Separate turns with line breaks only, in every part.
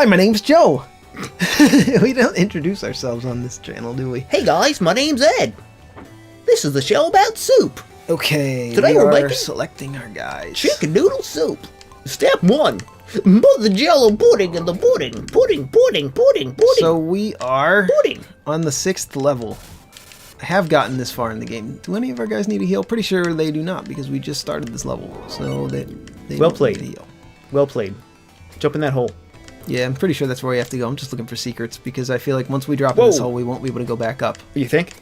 Hi, my name's Joe. We don't introduce ourselves on this channel, do we?
Hey guys, my name's Ed. This is the show about soup.
Okay,
Today
we
we're
are
making
selecting our guys.
Chicken noodle soup. Step 1. Put the jello pudding in the pudding. Pudding.
So we are
Pudding.
on the 6th level. I have gotten this far in the game. Do any of our guys need a heal? Pretty sure they do not, because we just started this level. So they
Well
don't
played.
need a heal.
Well played. Jump in that hole.
Yeah, I'm pretty sure that's where we have to go. I'm just looking for secrets, because I feel like once we drop in this
Whoa.
hole, we won't be able to go back up.
You think?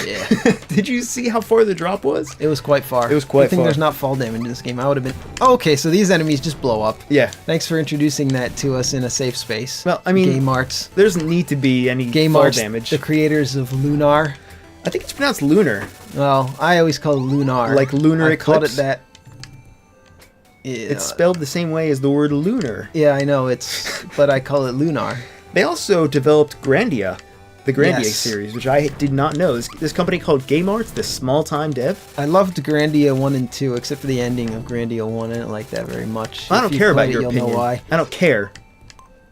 Yeah.
Did you see how far the drop was?
It was quite far.
It was quite
I think
far.
there's not fall damage in this game. I would have been... Oh, okay, so these enemies just blow up.
Yeah.
Thanks for introducing that to us in a safe space.
Well, I mean,
Game Arts.
there doesn't need to be any
Game
fall
Arts,
damage.
the creators of Lunar.
I think it's pronounced lunar.
Well, I always call it Lunar.
Like lunar
I called
eclipse?
it that. Yeah,
It's spelled the same way as the word lunar.
yeah, I know, but I call it Lunar.
They also developed Grandia, the Grandia
Yes.
series, which I did not know. This company called Game Arts, this small-time dev.
I loved Grandia 1 and 2, except for the ending of Grandia 1. I didn't like that very much.
I don't
If you
care
play
about
it,
your
you'll
opinion.
know why.
I don't care.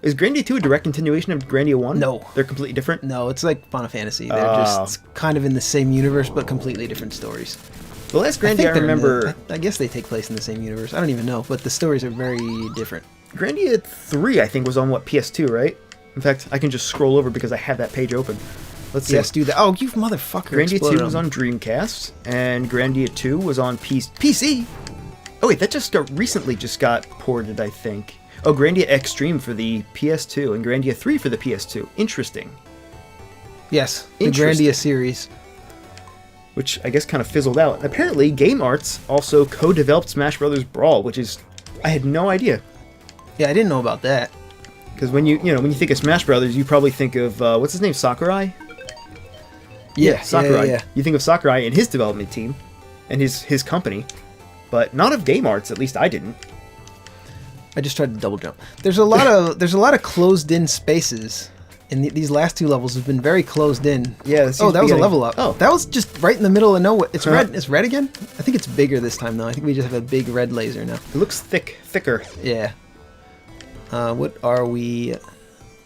Is Grandia 2 a direct continuation of Grandia 1?
No.
They're completely different?
No, it's like Final Fantasy. They're
Oh.
just kind of in the same universe, but completely different stories.
The last Grandia I
they're in the-
remember...
I guess they take place in the same universe. I don't even know, but the stories are very different.
Grandia 3, I think, was on, what, PS2, right? In fact, I can just scroll over because I have that page open. Let's see.
Yes, do that. Oh, you motherfucker!
Grandia 2
exploded
was
them.
on Dreamcast, and Grandia 2 was on PC. Oh wait, that recently just got ported, I think. Oh, Grandia Extreme for the PS2, and Grandia 3 for the PS2. Interesting.
Yes, the
Interesting.
Grandia series.
Which I guess kind of fizzled out. Apparently, Game Arts also co-developed Smash Bros. Brawl, which is... I had no idea.
Yeah, I didn't know about that.
Because when you think of Smash Brothers, you probably think of, what's his name, Sakurai?
Yeah,
Sakurai.
Yeah.
You think of Sakurai and his development team, and his company, but not of Game Arts. At least I didn't.
I just tried to double jump. There's a lot of closed-in spaces, and these last two levels have been very closed in.
Yeah. This
Oh,
seems
that
to be
was a
getting-
level up.
Oh,
That was just right in the middle of nowhere. It's
Huh.
red. It's red again. I think it's bigger this time though. I think we just have a big red laser now.
it looks thicker.
Yeah. What are we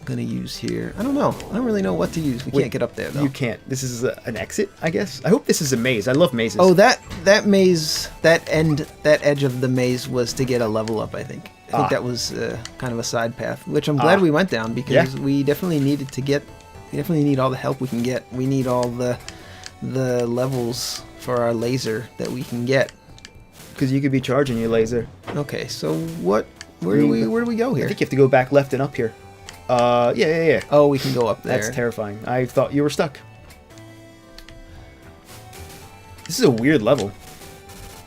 gonna use here? I don't know. I don't really know what to use. We
Wait,
can't get up there though.
You can't. This is an exit, I guess. I hope this is a maze. I love mazes.
Oh, that maze, that edge of the maze was to get a level up, I think. I think that was kind of a side path, which I'm glad we went down, because we definitely needed to get, we definitely need all the help we can get. We need all the levels for our laser that we can get.
because you could be charging your laser.
Okay, so where do we go
I
here?
think you have to go back left and up here. Yeah.
Oh, we can go up there.
That's terrifying. I thought you were stuck. This is a weird level.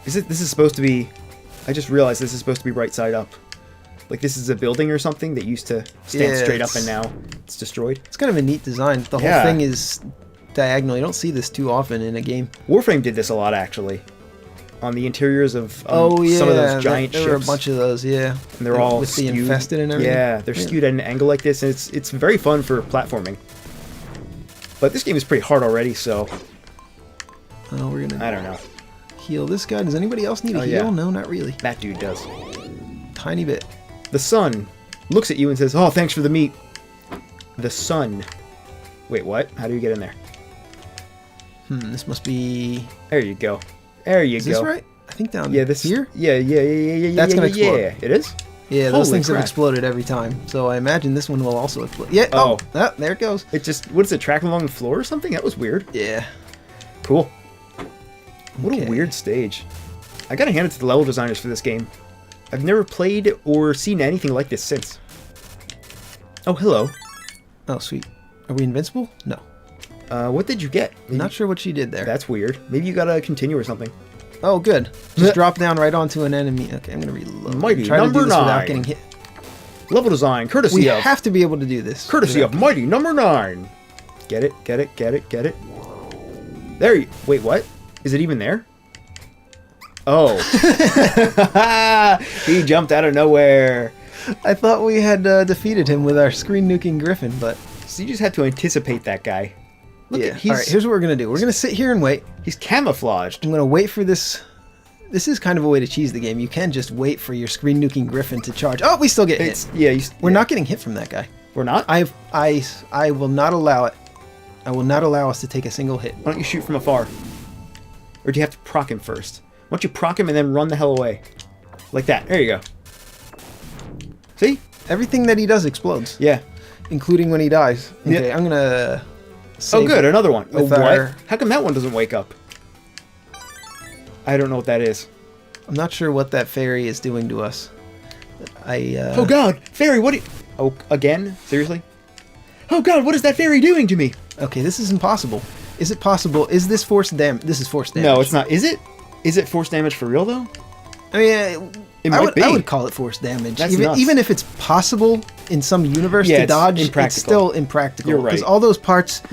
This is supposed to be... I just realized this is supposed to be right side up. Like this is a building or something that used to stand
Yeah,
straight up,
it's-
and now it's destroyed.
It's kind of a neat design. The whole
Yeah.
thing is diagonal. You don't see this too often in a game.
Warframe did this a lot, actually. On the interiors of
Oh yeah,
some of those giant
there
ships.
were a bunch of those. Yeah,
And they're all
with
skewed.
the infested and everything.
Yeah, they're skewed at an angle like this, and it's very fun for platforming. But this game is pretty hard already, so
Oh, we're gonna
I don't know.
heal this guy. Does anybody else need a
Oh,
heal?
yeah.
No, not really.
That dude does.
Tiny bit.
The sun looks at you and says, "Oh, thanks for the meat." The sun. Wait, what? How do you get in there?
This must be.
There you go. There you
Is
go.
this right? I think down
Yeah, this
here.
Yeah.
That's gonna
yeah.
explode.
It is.
Yeah, those
Holy
things have
crap.
exploded every time. So I imagine this one will also explode. Yeah.
Oh.
Oh, there it goes.
It just what is it? Tracking along the floor or something? That was weird.
Yeah.
Cool. What
Okay.
a weird stage. I gotta hand it to the level designers for this game. I've never played or seen anything like this since. Oh, hello.
Oh, sweet. Are we invincible? No.
What did you get?
Not sure what she did there.
That's weird. Maybe you gotta continue or something.
Oh, good. Just drop down right onto an enemy. Okay, I'm gonna reload.
Mighty
Try to do
number
this without
9.
getting hit.
Level design, courtesy
We
of
have to be able to do this.
Mighty number 9. Get it. There you... Wait, what? Is it even there? Oh. He jumped out of nowhere.
I thought we had defeated him with our screen nuking griffin, but
So you just had to anticipate that guy. Look
yeah.
at, he's,
All right, here's what we're gonna do. We're gonna sit here and wait.
he's camouflaged.
I'm gonna wait for this This is kind of a way to cheese the game. You can just wait for your screen nuking Griffin to charge. Oh, we still get hit.
Yeah,
we're not getting hit from that guy.
We're not?
I will not allow it. I will not allow us to take a single hit.
Why don't you shoot from afar? Or do you have to proc him first? Why don't you proc him and then run the hell away? Like that. There you go. See?
Everything that he does explodes.
Yeah.
Including when he dies. Okay, I'm gonna...
Oh, good. Another one.
With
what? How come that one doesn't wake up? I don't know what that is.
I'm not sure what that fairy is doing to us.
Oh, God! Fairy, what... Oh, again? Seriously? Oh, God, what is that fairy doing to me?
Okay, this is impossible. Is it possible? Is this force damage? This is force damage.
No, it's not. Is it? Is it force damage for real, though?
I mean, I would call it force damage.
That's
even if it's possible in some universe to dodge, it's still impractical.
You're right.
Because all those parts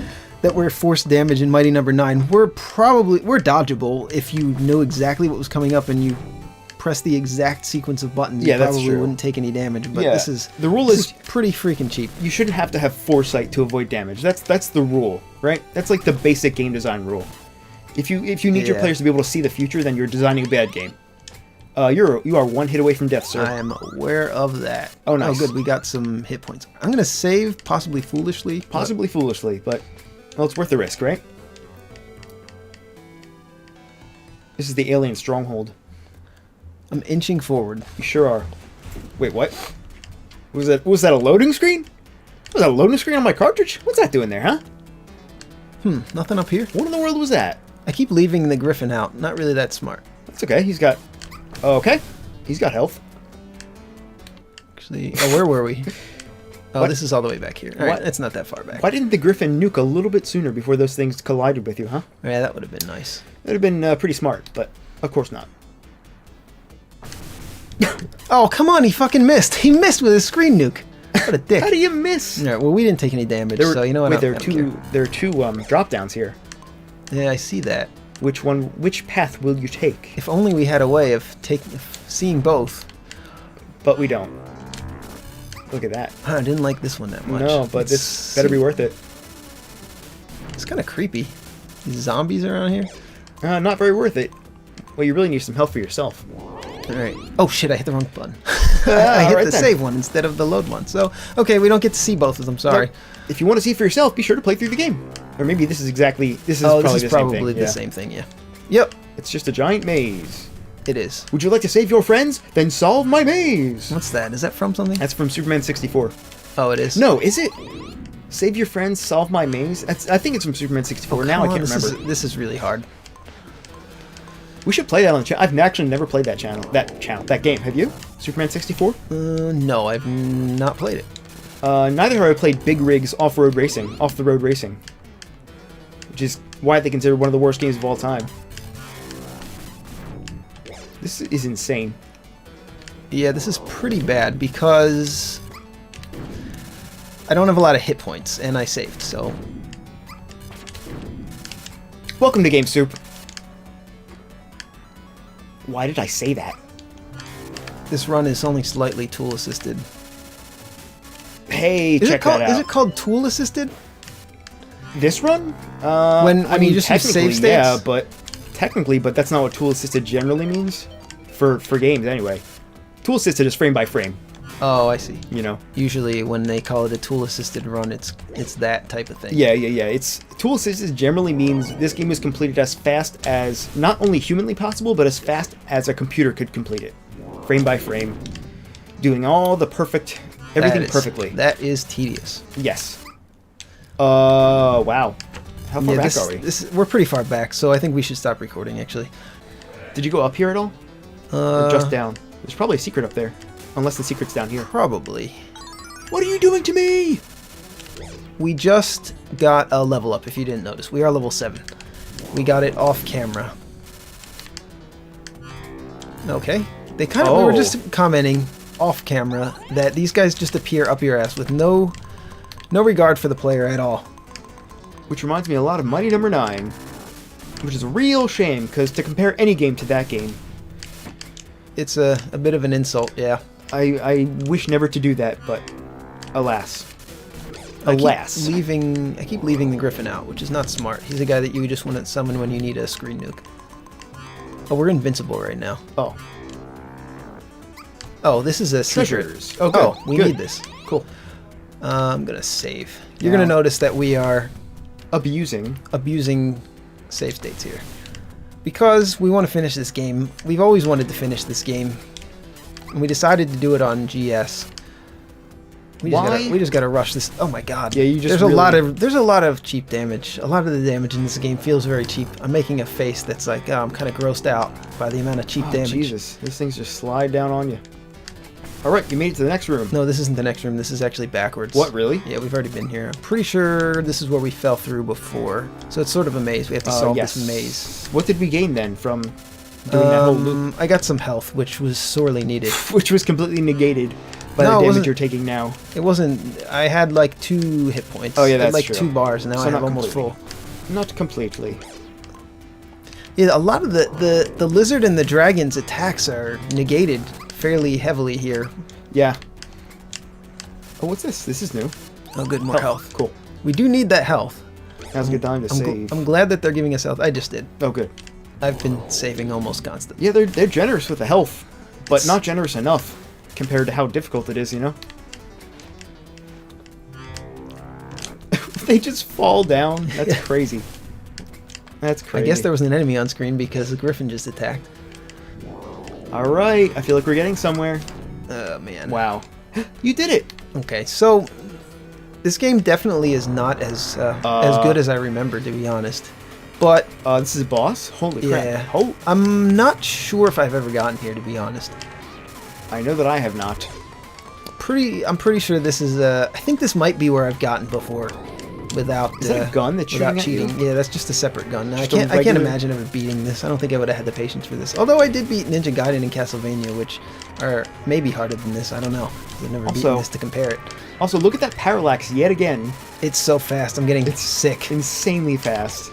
that were force damage in Mighty Number 9 were dodgeable if you knew exactly what was coming up and you press the exact sequence of buttons.
Yeah,
you probably wouldn't take any damage. But this is
the rule is
pretty freaking cheap.
You shouldn't have to have foresight to avoid damage. That's the rule, right? That's like the basic game design rule. If you need your players to be able to see the future, then you're designing a bad game. You are one hit away from death, sir.
I am aware of that.
Oh, nice.
Oh, good. We got some hit points. I'm gonna save, possibly foolishly.
Possibly foolishly, but well, it's worth the risk, right? This is the alien stronghold.
I'm inching forward.
You sure are. Wait, what? Was that a loading screen? Was that a loading screen on my cartridge? What's that doing there, huh?
Nothing up here.
What in the world was that?
I keep leaving the Griffin out. Not really that smart.
That's okay. He's got... Okay. He's got health.
Actually... Oh, where were we? Oh,
what?
This is all the way back here. All right, it's not that far back.
Why didn't the Griffin nuke a little bit sooner before those things collided with you, huh?
Yeah, that would have been nice.
That would have been pretty smart, but of course not.
Oh, come on, he fucking missed. He missed with his screen nuke. What a dick.
How do you miss?
All right, well, we didn't take any damage, so you know what?
Wait, there are two drop downs here.
Yeah, I see that.
Which path will you take?
If only we had a way of seeing both.
But we don't. Look at that.
I didn't like this one that much.
No, but this better be worth it.
It's kind of creepy. These zombies around here.
Not very worth it. Well, you really need some help for yourself.
Alright. Oh shit, I hit the wrong button. I hit the save one instead of the load one. So, okay, we don't get to see both of them, sorry.
If you want to see for yourself, be sure to play through the game. Or maybe this is probably
the same thing, yeah. Yep.
It's just a giant maze.
It is.
Would you like to save your friends? Then solve my maze!
What's that? Is that from something?
That's from Superman 64.
Oh, it is?
No, is it? Save your friends, solve my maze? I think it's from Superman 64. Now I can't remember.
This is really hard.
We should play that on the channel. I've actually never played that game. Have you? Superman 64?
No, I've not played it.
Neither have I played Big Rig's off-the-road racing. Which is widely considered one of the worst games of all time. This is insane.
Yeah, this is pretty bad because I don't have a lot of hit points, and I saved, so...
Welcome to Game Soup. Why did I say that?
This run is only slightly tool-assisted.
Hey, check that out.
Is it called tool-assisted?
This run?
When you just use save states?
Yeah, but that's not what tool-assisted generally means. For games, anyway. Tool-assisted is frame by frame.
Oh, I see.
You know?
Usually when they call it a tool-assisted run, it's that type of thing.
Yeah. It's tool-assisted generally means this game was completed as fast as not only humanly possible, but as fast as a computer could complete it. Frame by frame. Doing all the everything perfectly.
That is tedious.
Yes. Wow. How far back are we?
We're pretty far back, so I think we should stop recording, actually.
Did you go up here at all? Or just down? There's probably a secret up there. Unless the secret's down here.
Probably.
What are you doing to me?
We just got a level up, if you didn't notice. We are level 7. We got it off camera. Okay. We were just commenting off camera that these guys just appear up your ass with no regard for the player at all.
Which reminds me a lot of Mighty Number 9. Which is a real shame, because to compare any game to that game...
It's a bit of an insult, yeah.
I wish never to do that, but alas.
I keep leaving the Griffin out, which is not smart. He's a guy that you just want to summon when you need a screen nuke. Oh, we're invincible right now.
Oh.
Oh, this is a
Treasures.
secret.
Oh,
Oh, we
good.
need this.
Cool.
I'm gonna save. You're
Now-
gonna notice that we are
Abusing.
save states here because we want to finish this game. We've always wanted to finish this game, and we decided to do it on GS.
Why?
We just gotta rush this. Oh my god!
Yeah, you just
there's
really-
there's a lot of cheap damage. A lot of the damage in this game feels very cheap. I'm making a face that's like, oh, I'm kind of grossed out by the amount of cheap
Oh,
damage.
Jesus. These things just slide down on you. Alright, you made it to the next room.
No, this isn't the next room. This is actually backwards.
What, really?
Yeah, we've already been here. I'm pretty sure this is where we fell through before. So it's sort of a maze. We have to solve
yes.
this maze.
What did we gain then from doing that whole loop?
I got some health, which was sorely needed.
Which was completely negated by
No, it
the damage
wasn't-
you're taking now.
It wasn't. I had like 2 hit points.
Oh, yeah,
I had
that's
like
true.
2 bars, and now
So
I have
not
almost
completely.
full.
Not completely.
Yeah, a lot of the lizard and the dragon's attacks are negated fairly heavily here.
Yeah. Oh, what's this? This is new.
Oh, good, more health.
Cool.
We do need that health.
Now's a good time to save.
I'm glad that they're giving us health. I just did.
Oh, good.
I've been saving almost constantly.
Yeah, they're generous with the health, but
It's-
not generous enough compared to how difficult it is, you know? They just fall down. That's
Yeah.
crazy. That's
I
crazy.
guess there was an enemy on screen because the griffin just attacked.
Alright, I feel like we're getting somewhere.
Oh, man.
Wow. You did it!
Okay, so this game definitely is not as good as I remember, to be honest. But
This is a boss? Holy crap.
yeah,
Oh,
I'm not sure if I've ever gotten here, to be honest.
I know that I have not.
I'm pretty sure this is. I think this might be where I've gotten before, without.
Is that a gun that's
without
shooting at
cheating?
you?
Yeah, that's just a separate gun.
Just a
I can't
regular-
imagine ever beating this. I don't think I would have had the patience for this. Although I did beat Ninja Gaiden and Castlevania, which are maybe harder than this. I don't know. I've never beaten
Also-
this to compare it.
Also, look at that parallax yet again.
It's so fast. I'm getting sick.
Insanely fast.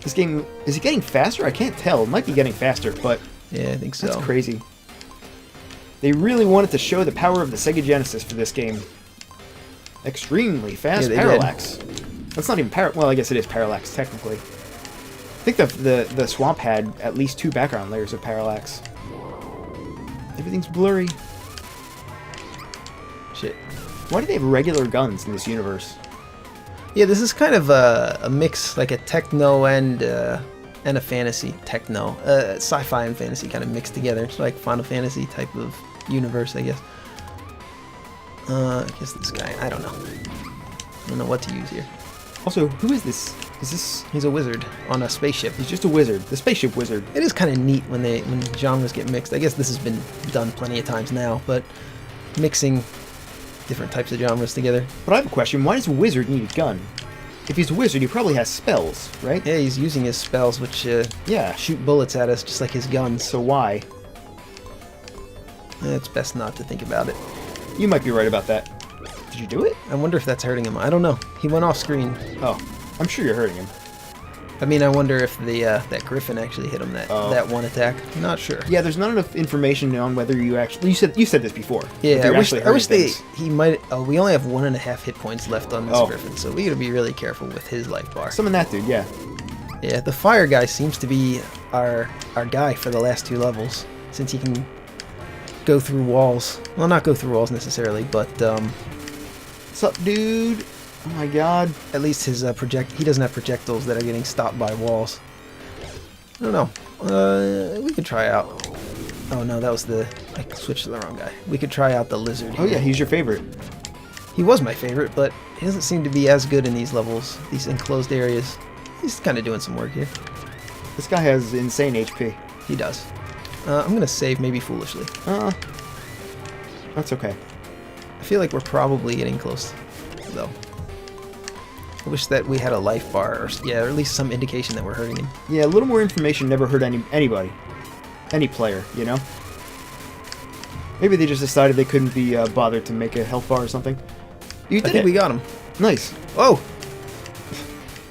This game, is it getting faster? I can't tell. It might be getting faster, but
Yeah, I think so.
that's crazy. They really wanted to show the power of the Sega Genesis for this game. Extremely fast
Yeah, they did.
parallax. That's not even well, I guess it is parallax technically. I think the swamp had at least 2 background layers of parallax. Everything's blurry.
Shit.
Why do they have regular guns in this universe?
Yeah, this is kind of a mix, like a techno and a fantasy. Techno, sci-fi and fantasy kind of mixed together. It's like Final Fantasy type of universe, I guess. I guess this guy, I don't know. I don't know what to use here.
Also, who is this? Is this...
He's a wizard on a spaceship.
He's just a wizard. The spaceship wizard.
It is kind of neat when genres get mixed. I guess this has been done plenty of times now, but mixing different types of genres together.
But I have a question. Why does a wizard need a gun? If he's a wizard, he probably has spells, right?
Yeah, he's using his spells, which
Yeah.
shoot bullets at us, just like his guns.
So why?
It's best not to think about it.
You might be right about that. Did you do it?
I wonder if that's hurting him. I don't know. He went off screen.
Oh, I'm sure you're hurting him.
I mean, I wonder if the that griffin actually hit him
Oh.
that one attack. Not sure.
Yeah, there's not enough information on whether you actually... You said this before.
Yeah,
whether you're
I wish
actually hurting things.
he might. Oh, we only have 1.5 hit points left on this
Oh.
griffin, so we gotta be really careful with his life bar.
Summon that dude, yeah.
Yeah, the fire guy seems to be our guy for the last 2 levels, since he can go through walls. Well, not go through walls necessarily, but
What's up, dude? Oh my god.
at least his he doesn't have projectiles that are getting stopped by walls. I don't know. We could try out. Oh no, that was I switched to the wrong guy. We could try out the lizard.
Oh
here.
yeah, he's your favorite.
He was my favorite, but he doesn't seem to be as good in these levels, these enclosed areas. He's kind of doing some work here.
This guy has insane HP.
He does. I'm gonna save maybe foolishly.
That's okay.
I feel like we're probably getting close, though. I wish that we had a life bar, or at least some indication that we're hurting him.
Yeah, a little more information never hurt anybody. Any player, you know? Maybe they just decided they couldn't be bothered to make a health bar or something. You
I
did
think
it!
we got him.
Nice.
Oh!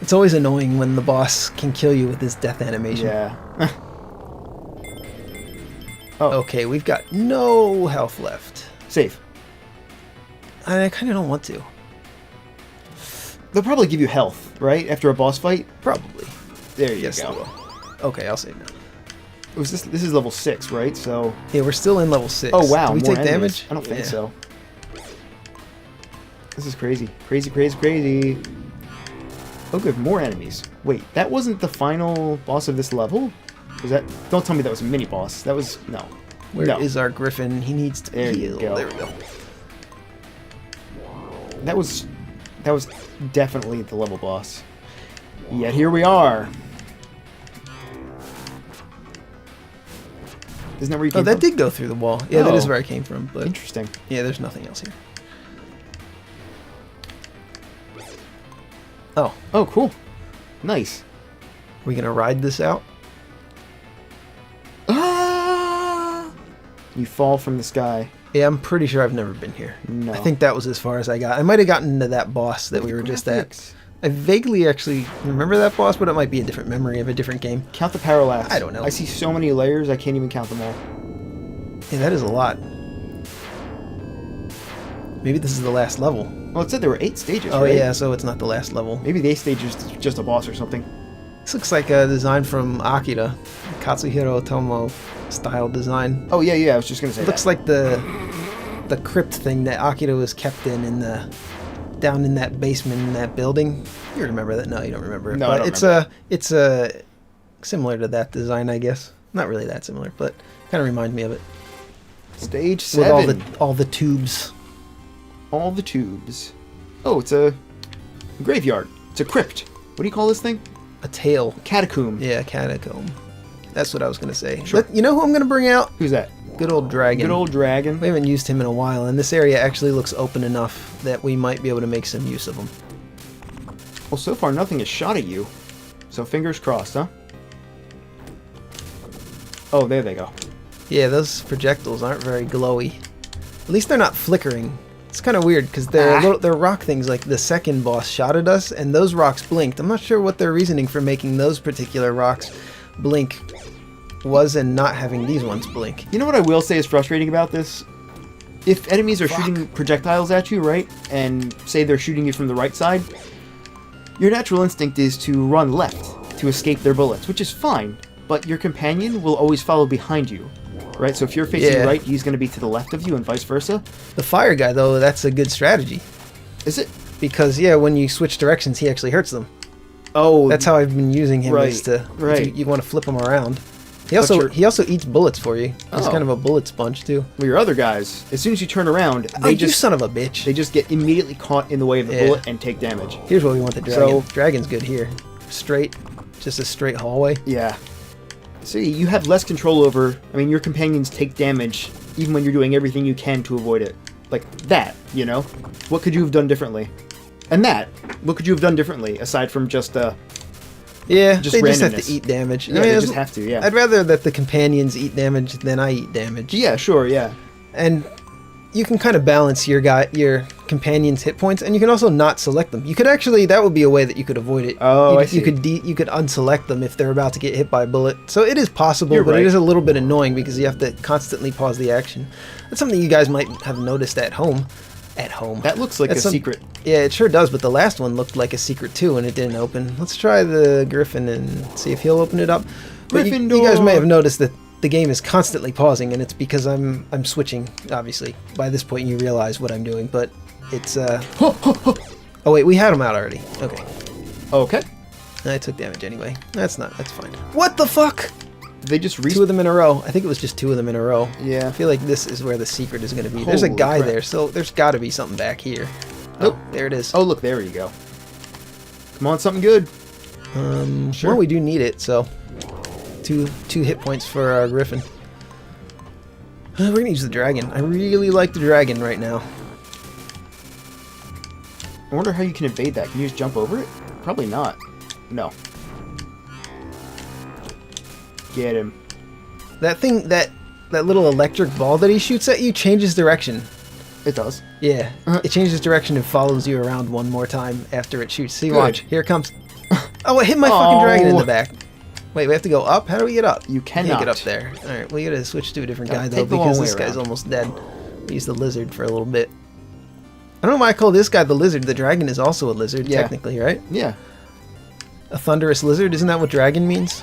It's always annoying when the boss can kill you with his death animation.
Yeah.
Okay, we've got no health left.
Save.
I kind of don't want to.
They'll probably give you health, right? After a boss fight?
Probably.
There you
Yes,
go.
they will. Okay, I'll save now.
Was this is level 6, right? So.
Yeah, we're still in level 6.
Oh wow!
Do we
more
take
enemies.
damage?
I don't think
Yeah.
so. This is crazy. Crazy, crazy, crazy. Oh good, more enemies. Wait, that wasn't the final boss of this level? Was that? Don't tell me that was a mini boss. That was no.
Where is our griffin? He needs to
There
heal.
you go.
There we go.
That was definitely the level boss. Yet here we are. Isn't that where you came
Oh, that
from?
did go through the wall. Yeah, that is
Oh.
where I came from. But
Interesting.
yeah, there's nothing else here. Oh,
Oh, cool. Nice.
are we gonna ride this out?
Ah! You fall from the sky.
Yeah, I'm pretty sure I've never been here.
No.
I think that was as far as I got. I might have gotten to that boss that we were just at.
Graphics.
I vaguely actually remember that boss, but it might be a different memory of a different game.
Count the parallax.
I don't know.
I see so many layers, I can't even count them all.
Yeah, that is a lot. Maybe this is the last level.
Well, it said there were 8 stages,
Oh
right?
yeah, so it's not the last level.
Maybe the 8th stage is just a boss or something.
This looks like a design from Akira, Katsuhiro Otomo style design.
Oh, yeah, yeah, I was just going to say
It looks like the crypt thing that Akira was kept in the down in that basement in that building. You remember that? No, you don't remember it.
No,
but
I don't
it's
remember.
it's similar to that design, I guess. Not really that similar, but kind of reminds me of it.
Stage
With
7.
all the tubes.
All the tubes. Oh, it's a graveyard. It's a crypt. What do you call this thing?
A tail.
Catacomb.
Yeah, catacomb. That's what I was gonna say.
Sure.
You know who I'm gonna bring out?
Who's that?
Good old dragon.
Good old dragon.
We haven't used him in a while, and this area actually looks open enough that we might be able to make some use of him.
Well, so far nothing has shot at you. So fingers crossed, huh? Oh, there they go.
Yeah, those projectiles aren't very glowy. At least they're not flickering. It's kind of weird because they're rock things. Like the second boss shot at us, and those rocks blinked. I'm not sure what their reasoning for making those particular rocks blink was, and not having these ones blink.
You know what I will say is frustrating about this? If enemies are shooting projectiles at you, right, and say they're shooting you from the right side, your natural instinct is to run left to escape their bullets, which is fine, but your companion will always follow behind you, right? So if you're facing
Yeah.
right, he's going to be to the left of you and vice versa.
The fire guy, though, that's a good strategy
Is it?
because yeah, when you switch directions, he actually hurts them.
Oh,
That's how I've been using him. Is
Right,
to
right.
You want to flip him around. He
But
also
you're-
eats bullets for you. He's
Oh.
kind of a bullet sponge too.
well, your other guys, as soon as you turn around,
Oh,
they
you
just
son of a bitch!
they just get immediately caught in the way of the
Yeah.
bullet and take damage.
Here's what we want the dragon.
So-
Dragon's good here. Straight, just a straight hallway.
Yeah. See, you have less control over... I mean, your companions take damage even when you're doing everything you can to avoid it. Like that, you know? What could you have done differently? And that, what could you have done differently, aside from just,
Yeah,
Just
they just have
randomness.
to eat damage.
Yeah, they just have to, yeah.
I'd rather that the companions eat damage than I eat damage.
yeah, sure, yeah.
And you can kind of balance your companions' hit points, and you can also not select them. You could actually, that would be a way that you could avoid it.
Oh, I see.
You could unselect them if they're about to get hit by a bullet. So it is possible,
You're
but
right.
it is a little bit annoying because you have to constantly pause the action. That's something you guys might have noticed at home. At home.
That looks like
That's
a secret.
Yeah, it sure does, but the last one looked like a secret too, and it didn't open. Let's try the Griffin and see if he'll open it up. But you guys may have noticed that the game is constantly pausing, and it's because I'm switching, obviously. By this point, you realize what I'm doing, but it's... Oh, wait, we had him out already. Okay.
Okay.
I took damage anyway. That's fine. What the fuck?
They just
Two of them in a row. I think it was just two of them in a row.
Yeah.
I feel like this is where the secret is going to be. There's a
Holy
guy
crap.
there, so there's got to be something back here.
Nope.
Oh, there it is.
Oh, look, there you go. Come on, something good.
Well, we do need it, so two hit points for our Griffin. We're gonna use the dragon. I really like the dragon right now.
I wonder how you can evade that. Can you just jump over it? Probably not. No. Get him.
That thing, that little electric ball that he shoots at you changes direction.
It does.
Yeah, it changes direction and follows you around one more time after it shoots. See,
Good.
watch. Here it comes. Oh, it hit my fucking dragon in
Oh.
the back. Wait, we have to go up? How do we get up?
You
Can't
cannot.
get up there. Alright, we gotta switch to a different
Gotta
guy, though,
take the long
because
way
this guy's
around.
almost dead. We use the lizard for a little bit. I don't know why I call this guy the lizard. The dragon is also a lizard,
Yeah.
technically, right?
Yeah.
A thunderous lizard? Isn't that what dragon means?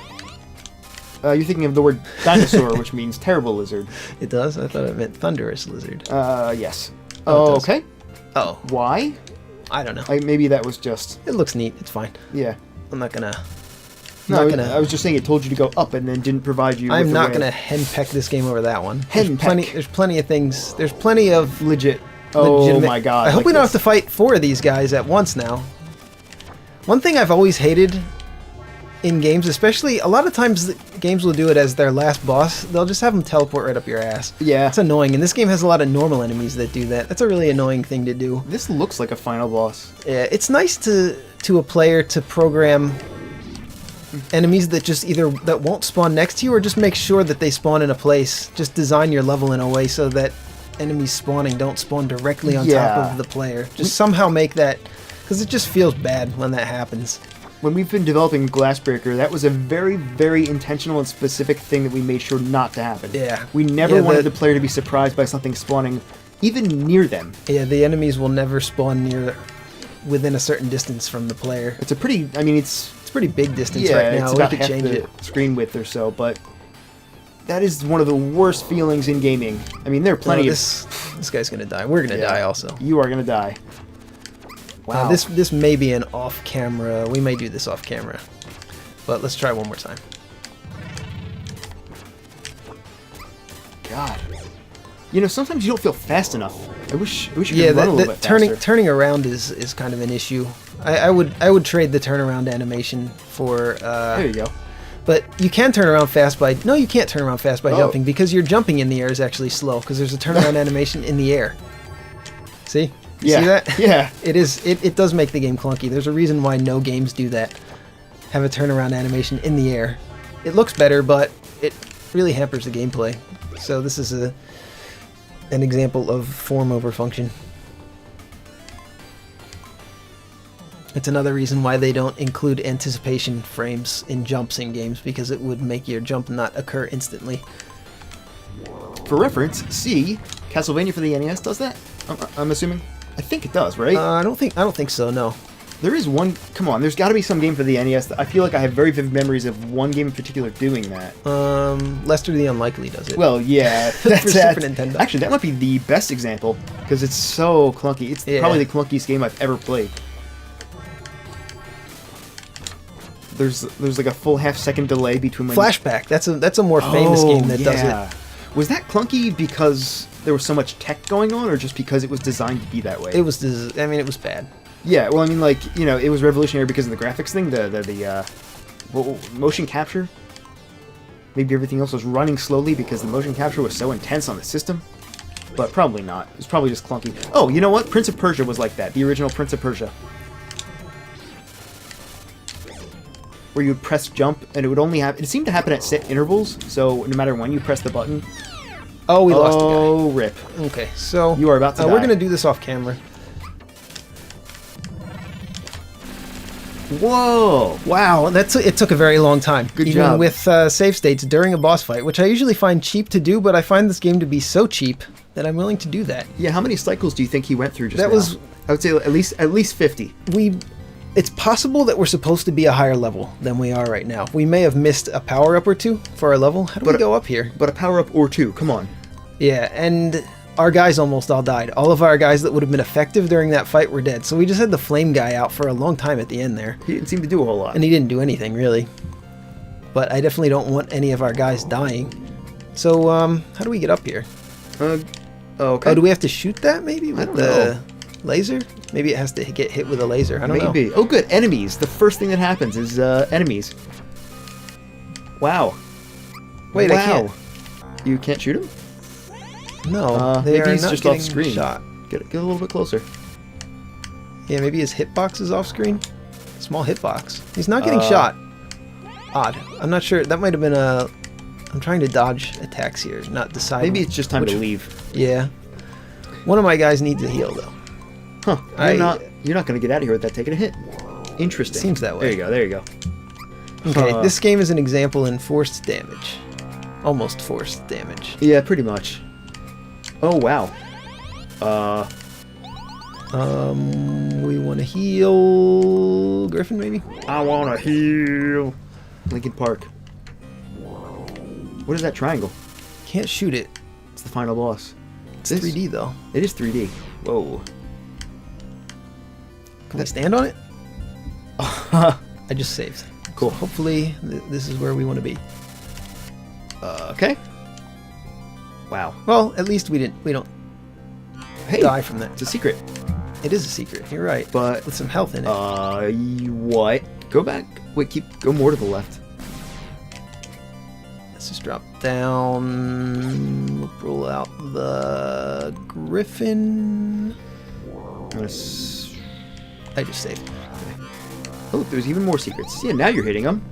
You're thinking of the word dinosaur, which means terrible lizard.
It does? I thought it meant thunderous lizard.
Yes.
Oh,
Oh, okay.
Oh,
Why?
I don't know.
Maybe that was just...
It looks neat. It's fine.
Yeah.
I'm not gonna...
No, I was just saying it told you to go up and then didn't provide you with
I'm
the
not
ramp.
gonna henpeck this game over that one.
Henpeck.
There's plenty of things. There's plenty of
Legit. Oh
legitimate...
my god.
I hope
like
we don't
this.
have to fight 4 of these guys at once now. One thing I've always hated in games, especially a lot of times games will do it as their last boss. They'll just have them teleport right up your ass.
Yeah.
It's annoying, and this game has a lot of normal enemies that do that. That's a really annoying thing to do.
This looks like a final boss.
Yeah, it's nice to a player to program enemies that just either that won't spawn next to you or just make sure that they spawn in a place. Just design your level in a way so that enemies spawning don't spawn directly on top of the player. Just somehow make that, because it just feels bad when that happens.
When we've been developing Glassbreaker, that was a very, very intentional and specific thing that we made sure not to happen.
Yeah.
We never wanted the player to be surprised by something spawning even near them.
Yeah, the enemies will never spawn within a certain distance from the player.
It's a pretty, I mean, it's
a pretty big distance
yeah,
right now.
it's
We
about
could
half
change
the
it.
screen width or so, but that is one of the worst feelings in gaming. I mean, there are plenty of...
This guy's gonna die. We're gonna die also.
You are gonna die. Wow.
This may be an off-camera. We may do this off-camera, but let's try one more time.
God. You know, sometimes you don't feel fast enough. I wish you could
Yeah,
run a little bit faster.
turning around is kind of an issue. I would trade the turnaround animation for.
There you go.
But you can turn around fast by. No, you can't turn around fast by
Oh.
jumping because your jumping in the air is actually slow because there's a turnaround animation in the air. See? You see that?
Yeah.
It does make the game clunky. There's a reason why no games do that. Have a turnaround animation in the air. It looks better, but it really hampers the gameplay. So this is an example of form over function. It's another reason why they don't include anticipation frames in jumps in games, because it would make your jump not occur instantly.
For reference, see, Castlevania for the NES does that? I'm assuming. I think it does, right?
I don't think so. No.
There is one. Come on, there's got to be some game for the NES. I feel like I have very vivid memories of one game in particular doing that.
Lester the Unlikely does it.
Well, yeah,
For Super Nintendo.
Actually, that might be the best example because it's so clunky. It's probably the clunkiest game I've ever played. There's like a full half-second delay between when
Flashback. That's a more famous game that does it.
Was that clunky because there was so much tech going on, or just because it was designed to be that way?
It was. I mean, it was bad.
Yeah, well, I mean, like, you know, it was revolutionary because of the graphics thing, the motion capture. Maybe everything else was running slowly because the motion capture was so intense on the system. But probably not. It was probably just clunky. Oh, you know what? Prince of Persia was like that. The original Prince of Persia. Where you would press jump, and it would only happen... It seemed to happen at set intervals, so no matter when you press the button...
Oh, we lost the guy.
Oh, rip.
Okay, so...
You are about to die.
We're going to do this off camera.
Whoa!
Wow, it took a very long time.
Good
Even
job.
with save states during a boss fight, which I usually find cheap to do, but I find this game to be so cheap that I'm willing to do that.
Yeah, how many cycles do you think he went through just
That
now?
was...
I would say at least 50.
It's possible that we're supposed to be a higher level than we are right now. We may have missed a power-up or two for our level. How do we go up here?
But a power-up or two, come on.
Yeah, and our guys almost all died. All of our guys that would have been effective during that fight were dead. So we just had the flame guy out for a long time at the end there.
He didn't seem to do a whole lot.
And he didn't do anything, really. But I definitely don't want any of our guys dying. So, how do we get up here?
Okay.
Oh, do we have to shoot that, maybe? With
I don't
the
know.
laser? Maybe it has to get hit with a laser. I don't know.
Maybe. Oh, good. Enemies. The first thing that happens is enemies. Wow.
Wait,
wow.
I can't.
You can't shoot him?
No, they
maybe
are
he's
not
just
getting
off screen.
shot.
Get a little bit closer.
Yeah, maybe his hitbox is off screen. Small hitbox. He's not getting shot. Odd. I'm not sure. That might have been a... I'm trying to dodge attacks here, not decide.
Maybe it's just time to leave.
Yeah. One of my guys needs a heal, though.
Huh. You're not going to get out of here without taking a hit. Interesting.
Seems that way.
There you go.
Okay, this game is an example in forced damage. Almost forced damage.
Yeah, pretty much. Oh, wow.
We want to heal... heal Griffin, maybe?
I want to heal. Lincoln Park. What is that triangle?
Can't shoot it.
It's the final boss.
It's 3D, though.
It is 3D. Whoa.
Can we stand on it? I just saved.
Cool.
So hopefully, this is where we want to be.
Okay. Wow.
Well, at least we don't die from that.
It's a secret.
It is a secret. You're right.
But
with some health in it.
What? Go back. Wait, go more to the left.
Let's just drop down. We'll roll out the Griffin. I just saved.
Okay. Oh, there's even more secrets. Yeah, now you're hitting them.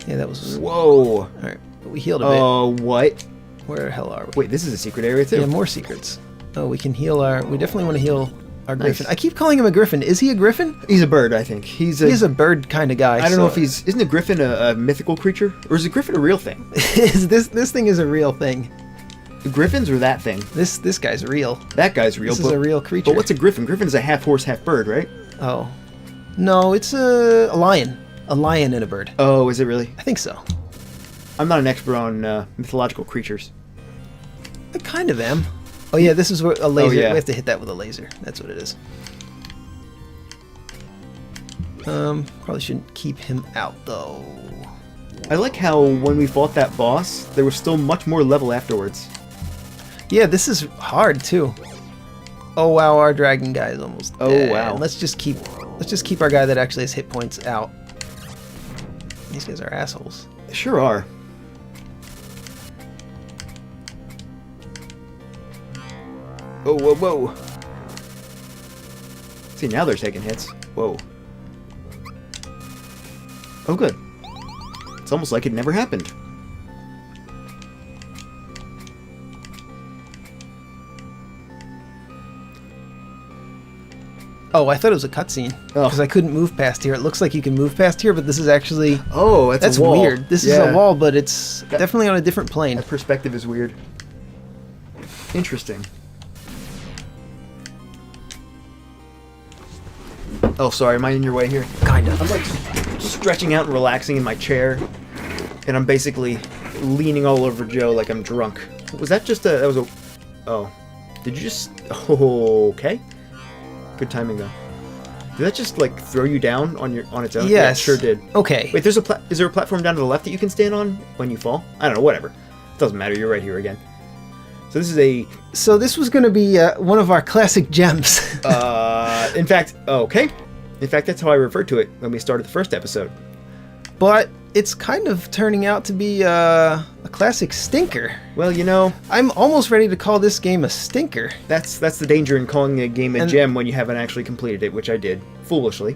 Yeah, that was...
Whoa.
All right, but we healed a bit.
Oh, what?
Where the hell are we?
Wait, this is a secret area too?
Yeah, more secrets. Oh, we can heal our... We definitely want to heal our Griffin. I keep calling him a Griffin. Is he a Griffin?
He's a bird, I think. He's
a bird kind of guy.
I don't know if he's... Isn't a Griffin a mythical creature? Or is a Griffin a real thing?
This thing is a real thing.
The Griffins or that thing?
This guy's real.
That guy's real.
This is a real creature.
But what's a Griffin? Griffin's a half horse, half bird, right?
Oh. No, it's a lion. A lion and a bird.
Oh, is it really?
I think so.
I'm not an expert on mythological creatures.
I kind of am. Oh yeah, this is where a laser.
Oh, yeah.
We have to hit that with a laser. That's what it is. Probably shouldn't keep him out though.
I like how when we fought that boss, there was still much more level afterwards.
Yeah, this is hard too. Oh wow, our dragon guy is almost dead.
Oh wow.
Let's just keep our guy that actually has hit points out. These guys are assholes.
They sure are. Oh, whoa, whoa. See, now they're taking hits. Whoa. Oh, good. It's almost like it never happened.
Oh, I thought it was a cutscene because I couldn't move past here. It looks like you can move past here, but this is actually...
Oh, that's a wall.
Weird. This is a wall, but it's definitely on a different plane.
That perspective is weird. Interesting. Oh, sorry. Am I in your way here?
Kind of.
I'm like stretching out and relaxing in my chair, and I'm basically leaning all over Joe like I'm drunk. Was that just a... That was a... Oh. Did you just... Oh, okay. Good timing though. Did that just like throw you down on its own?
Yes.
Yeah, it sure did.
Okay.
Wait, is there a platform down to the left that you can stand on when you fall? I don't know. Whatever. It doesn't matter. You're right here again. So this is a...
So this was going to be one of our classic gems.
In fact, okay. In fact, that's how I referred to it when we started the first episode.
But it's kind of turning out to be a classic stinker.
Well, you know...
I'm almost ready to call this game a stinker.
That's the danger in calling a game a gem when you haven't actually completed it, which I did. Foolishly.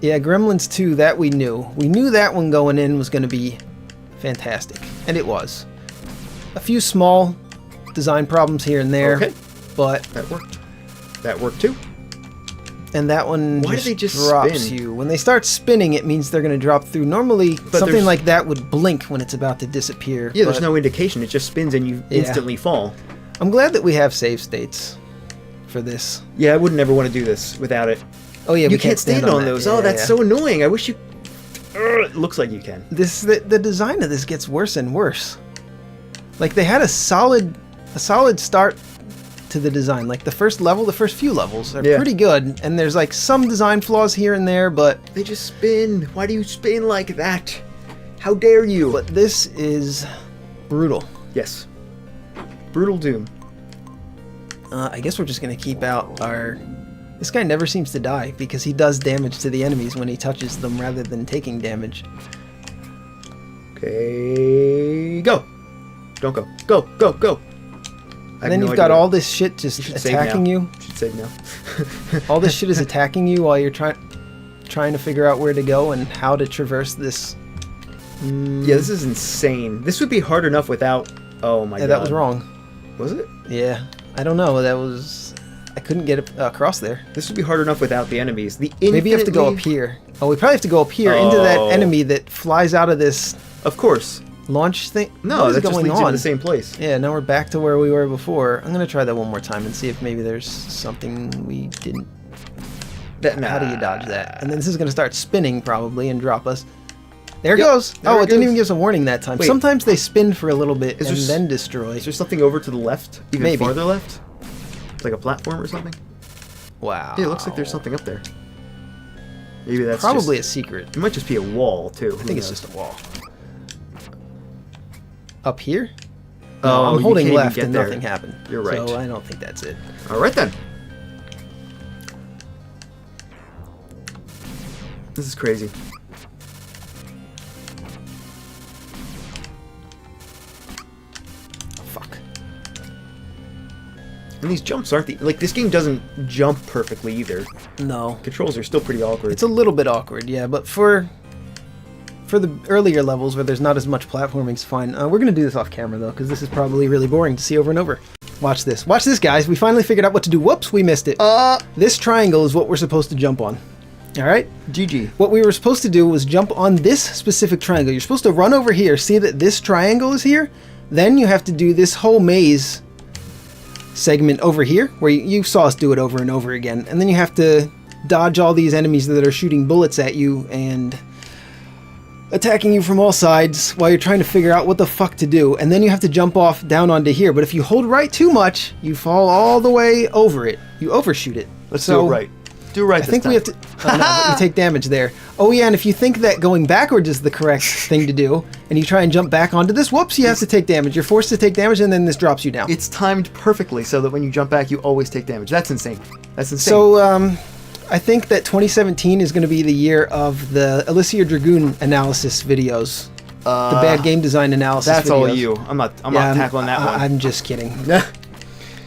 Yeah, Gremlins 2, that we knew. We knew that one going in was going to be fantastic. And it was. A few small design problems here and there.
Okay.
But...
That worked. That worked too.
And that one
just
drops
spin?
you. When they start spinning, it means they're going to drop through. Normally, something like that would blink when it's about to disappear.
Yeah, there's no indication. It just spins and you instantly fall.
I'm glad that we have save states for this.
Yeah, I would never want to do this without it.
Oh yeah,
you can't stand on those.
Yeah,
that's so annoying. I wish you... It looks like you can.
The design of this gets worse and worse. Like they had a solid start to the design. Like the first few levels are pretty good, and there's like some design flaws here and there, but
they just spin. Why do you spin like that? How dare you?
But this is brutal.
Yes. Brutal doom.
I guess we're just gonna keep out our... This guy never seems to die because he does damage to the enemies when he touches them rather than taking damage.
Okay, go. Don't go. Go, go, go.
And then you've got all this shit just attacking you.
You should save now.
All this shit is attacking you while you're trying to figure out where to go and how to traverse this.
Yeah, this is insane. This would be hard enough without... Oh my god.
Yeah, that was wrong.
Was it?
Yeah. I don't know. That was... I couldn't get across there.
This would be hard enough without the enemies.
Maybe you have to go up here. Oh, we probably have to go up here into that enemy that flies out of this...
Of course.
Launch thing?
No, that just leads you to the same place.
Yeah, now we're back to where we were before. I'm going to try that one more time and see if maybe there's something we didn't How do you dodge that? And then this is going to start spinning probably and drop us. There it goes. It didn't even give us a warning that time. Wait. Sometimes they spin for a little bit and then destroy.
Is there something over to the left? Even farther left? Like a platform or something?
Wow.
Yeah, it looks like there's something up there. Maybe that's
probably a secret.
It might just be a wall, too.
I think it's just a wall. Up here?
Oh,
I'm holding left and nothing happened.
You're right.
So I don't think that's it.
All right, then. This is crazy.
Fuck.
And these jumps aren't like, this game doesn't jump perfectly either.
No.
Controls are still pretty awkward.
It's a little bit awkward, yeah, but for the earlier levels where there's not as much platforming, it's fine. We're going to do this off camera, though, because this is probably really boring to see over and over. Watch this. Watch this, guys. We finally figured out what to do. Whoops, we missed it. This triangle is what we're supposed to jump on. All right?
GG.
What we were supposed to do was jump on this specific triangle. You're supposed to run over here, see that this triangle is here. Then you have to do this whole maze segment over here, where you saw us do it over and over again. And then you have to dodge all these enemies that are shooting bullets at you and attacking you from all sides while you're trying to figure out what the fuck to do. And then you have to jump off down onto here. But if you hold right too much, you fall all the way over it. You overshoot it.
Let's do it right. Do it right this time.
I think we have to... no, you take damage there. Oh yeah, and if you think that going backwards is the correct thing to do, and you try and jump back onto this, whoops, you have to take damage. You're forced to take damage, and then this drops you down.
It's timed perfectly so that when you jump back, you always take damage. That's insane. That's insane.
So, I think that 2017 is going to be the year of the Alisia Dragoon analysis videos. The bad game design analysis
that's
videos.
All you. I'm not tackling that one.
I'm just kidding.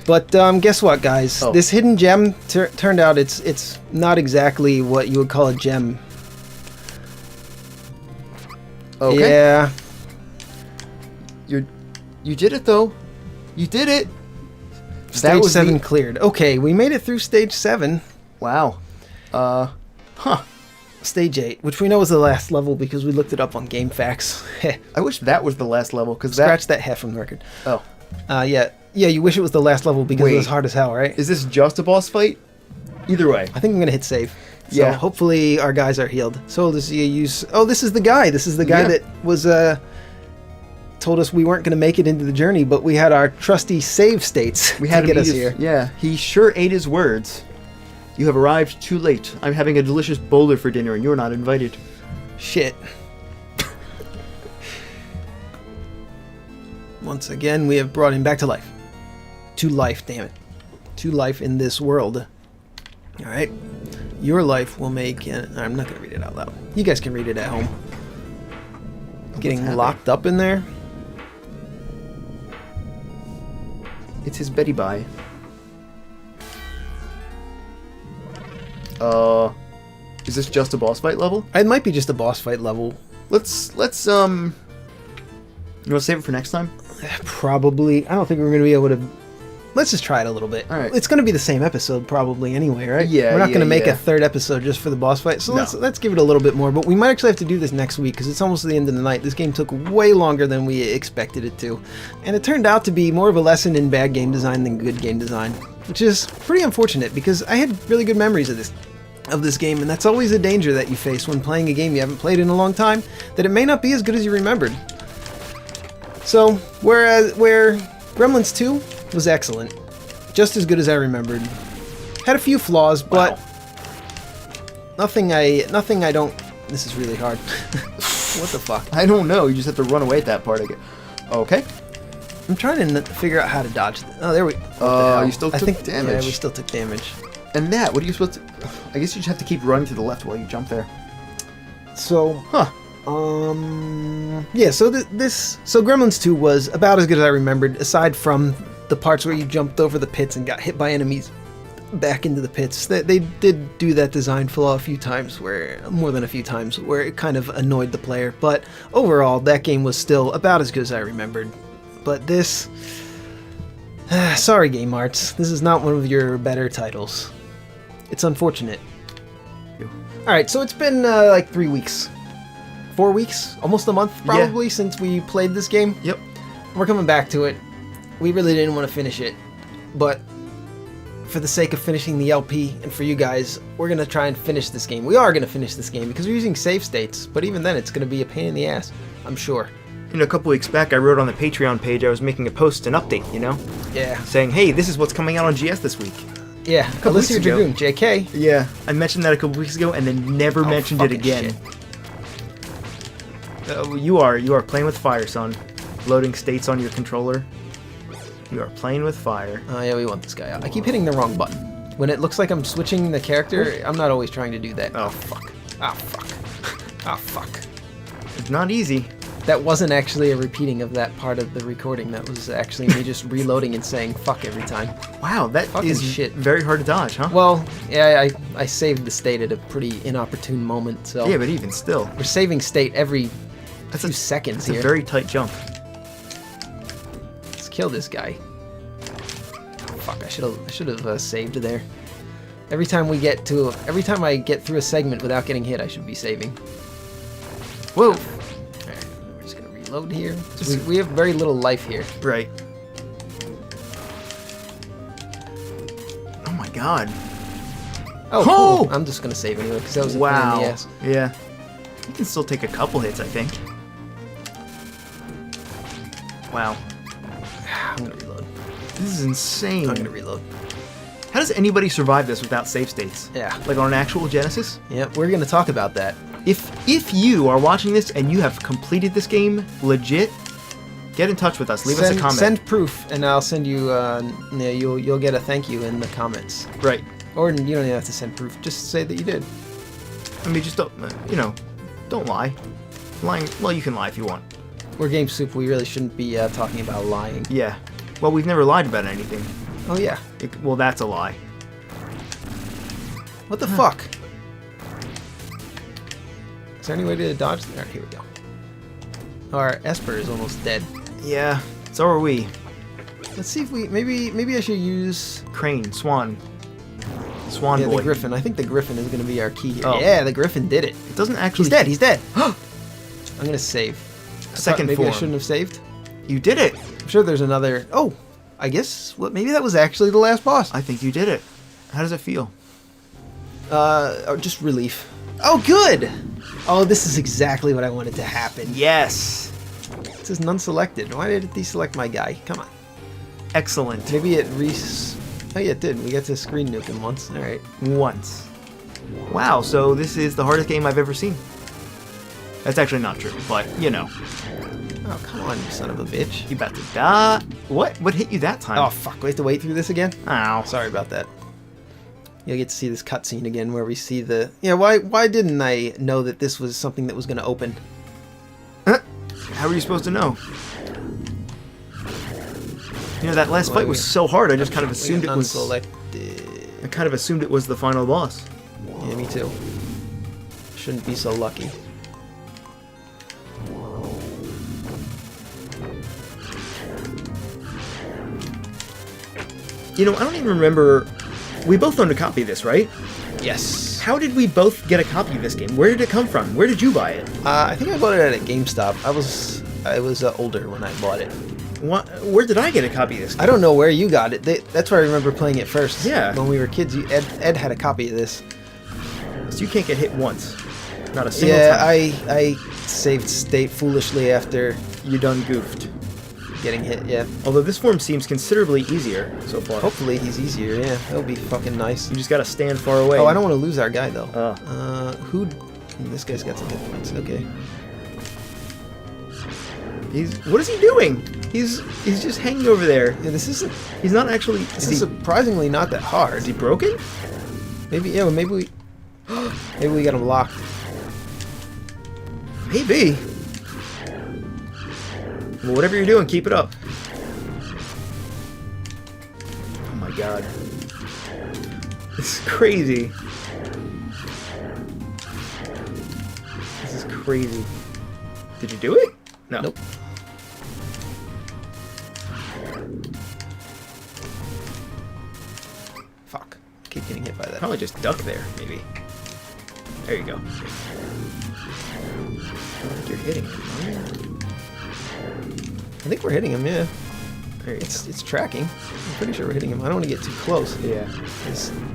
But guess what, guys? This hidden gem turned out it's not exactly what you would call a gem.
Okay.
Yeah.
You did it though. You did it.
Stage 7 cleared. Okay, we made it through stage 7.
Wow.
Stage 8, which we know is the last level because we looked it up on GameFAQs.
I wish that was the last level because
scratch that half from the record.
Oh.
Yeah. You wish it was the last level because it was hard as hell, right?
Is this just a boss fight? Either way.
I think I'm gonna hit save. So hopefully our guys are healed. So this use. Oh, this is the guy. This is the guy that was told us we weren't gonna make it into the journey, but we had our trusty save states to get us here.
Yeah, he sure ate his words. You have arrived too late. I'm having a delicious boulder for dinner, and you're not invited.
Shit. Once again, we have brought him back to life. To life, damn it. To life in this world. Alright. Your life will make... I'm not going to read it out loud. You guys can read it at home. Getting locked up in there.
It's his Betty Bye. Is this just a boss fight level?
It might be just a boss fight level.
Let's you want to save it for next time?
Probably. I don't think we're going to be able to... Let's just try it a little bit.
All right.
It's going to be the same episode probably anyway, right?
Yeah.
We're not going to make a third episode just for the boss fight, so let's give it a little bit more. But we might actually have to do this next week because it's almost the end of the night. This game took way longer than we expected it to, and it turned out to be more of a lesson in bad game design than good game design, which is pretty unfortunate because I had really good memories of this game, and that's always a danger that you face when playing a game you haven't played in a long time, that it may not be as good as you remembered. So, where Gremlins 2 was excellent, just as good as I remembered. Had a few flaws, but nothing I don't... This is really hard. What the fuck?
I don't know. You just have to run away at that part again. Okay.
I'm trying to figure out how to dodge. Oh, there we...
you still took damage.
Yeah, we still took damage.
And what are you supposed to... I guess you just have to keep running to the left while you jump there.
So... yeah, so so Gremlins 2 was about as good as I remembered, aside from the parts where you jumped over the pits and got hit by enemies back into the pits. They did do that design flaw a few times, more than a few times, where it kind of annoyed the player, but overall, that game was still about as good as I remembered. But this... sorry, Game Arts, this is not one of your better titles. It's unfortunate. Alright, so it's been like 3 weeks. 4 weeks? Almost a month, probably, since we played this game.
Yep.
We're coming back to it. We really didn't want to finish it, but for the sake of finishing the LP and for you guys, we're going to try and finish this game. We are going to finish this game because we're using save states, but even then it's going to be a pain in the ass, I'm sure.
You know, a couple weeks back I wrote on the Patreon page, I was making a post, an update, you know?
Yeah.
Saying, hey, this is what's coming out on GS this week.
Yeah, Alisia Dragoon, JK.
Yeah, I mentioned that a couple weeks ago and then never mentioned it again. You are playing with fire, son. Loading states on your controller. You are playing with fire.
Oh yeah, we want this guy out. I keep hitting the wrong button. When it looks like I'm switching the character, I'm not always trying to do that.
Oh, fuck.
Ah, fuck. Ah, fuck.
It's not easy.
That wasn't actually a repeating of that part of the recording. That was actually me just reloading and saying fuck every time.
Wow, that
Fucking
is
shit.
very hard to dodge, huh?
Well, yeah, I saved the state at a pretty inopportune moment, so...
Yeah, but even still.
We're saving state every few seconds
It's
here.
a very tight jump.
Let's kill this guy. Fuck, I should have saved there. Every time I get through a segment without getting hit, I should be saving.
Whoa!
Alright, we're just gonna reload here. We have very little life here.
Right. Oh my god.
Oh,
Oh!
cool. I'm just gonna save anyway, because that was a pain
Wow.
in the ass.
Yeah. You can still take a couple hits, I think. Wow.
I'm gonna reload.
This is insane.
I'm gonna reload.
How does anybody survive this without save states?
Yeah.
Like on an actual Genesis?
Yep, we're gonna talk about that.
If you are watching this and you have completed this game legit, get in touch with us. Leave us a comment.
Send proof, and I'll send you. Yeah, you'll get a thank you in the comments.
Right.
Or you don't even have to send proof. Just say that you did.
I mean, just don't. Don't lie. Lying. Well, you can lie if you want.
We're Game Soup. We really shouldn't be talking about lying.
Yeah. Well, we've never lied about anything.
Oh yeah.
Well, that's a lie.
What the fuck? Is there any way to dodge? Alright, here we go. Our Esper is almost dead.
Yeah. So are we.
Let's see if we maybe I should use
Crane, Swan. Swan
yeah,
boy.
the Griffin. I think the Griffin is going to be our key here.
Oh.
Yeah, the Griffin did it.
It doesn't actually.
He's dead. He's dead. I'm going to save.
Second
maybe
form.
I shouldn't have saved.
You did it.
I'm sure there's another. Oh, I guess maybe that was actually the last boss.
I think you did it. How does it feel?
Just relief. Oh, good. Oh, this is exactly what I wanted to happen.
Yes.
It says none selected. Why did it deselect my guy? Come on.
Excellent.
Maybe it Oh yeah, it did. We got to screen nuke him once. All right.
Once. Wow. So this is the hardest game I've ever seen. That's actually not true, but you know.
Oh, come on, you son of a bitch.
You about to die. What? What hit you that time?
Oh, fuck. We have to wait through this again?
Ow.
Sorry about that. You'll get to see this cutscene again where we see the... Yeah, why didn't I know that this was something that was going to open?
How were you supposed to know? You know, that last fight was so hard, I just kind of assumed it was... I kind of assumed it was the final boss.
Yeah, me too. Shouldn't be so lucky.
You know, I don't even remember... We both owned a copy of this, right?
Yes.
How did we both get a copy of this game? Where did it come from? Where did you buy it?
I think I bought it at a GameStop. I was older when I bought it.
Where did I get a copy of this game?
I don't know where you got it. That's where I remember playing it first.
Yeah.
When we were kids, Ed had a copy of this.
So you can't get hit once. Not a single
Yeah,
time.
I saved state foolishly after
You done goofed.
getting hit, yeah.
Although this form seems considerably easier so far.
Hopefully he's easier, yeah. That would be fucking nice.
You just gotta stand far away.
Oh, I don't want to lose our guy, though.
Oh.
This guy's got some hit points, okay.
What is he doing? He's just hanging over there.
Yeah, this isn't...
He's not actually...
This is surprisingly not that hard.
Is he broken?
Maybe, yeah, well, maybe we... Maybe we got him locked.
Maybe. Well, whatever you're doing, keep it up. Oh my god. This is crazy. This is crazy. Did you do it? No.
Nope. Fuck. Keep getting hit by that.
Probably just duck there, maybe. There you go. I don't think you're hitting him.
I think we're hitting him, yeah.
There you
It's tracking. I'm pretty sure we're hitting him. I don't want to get too close.
Yeah.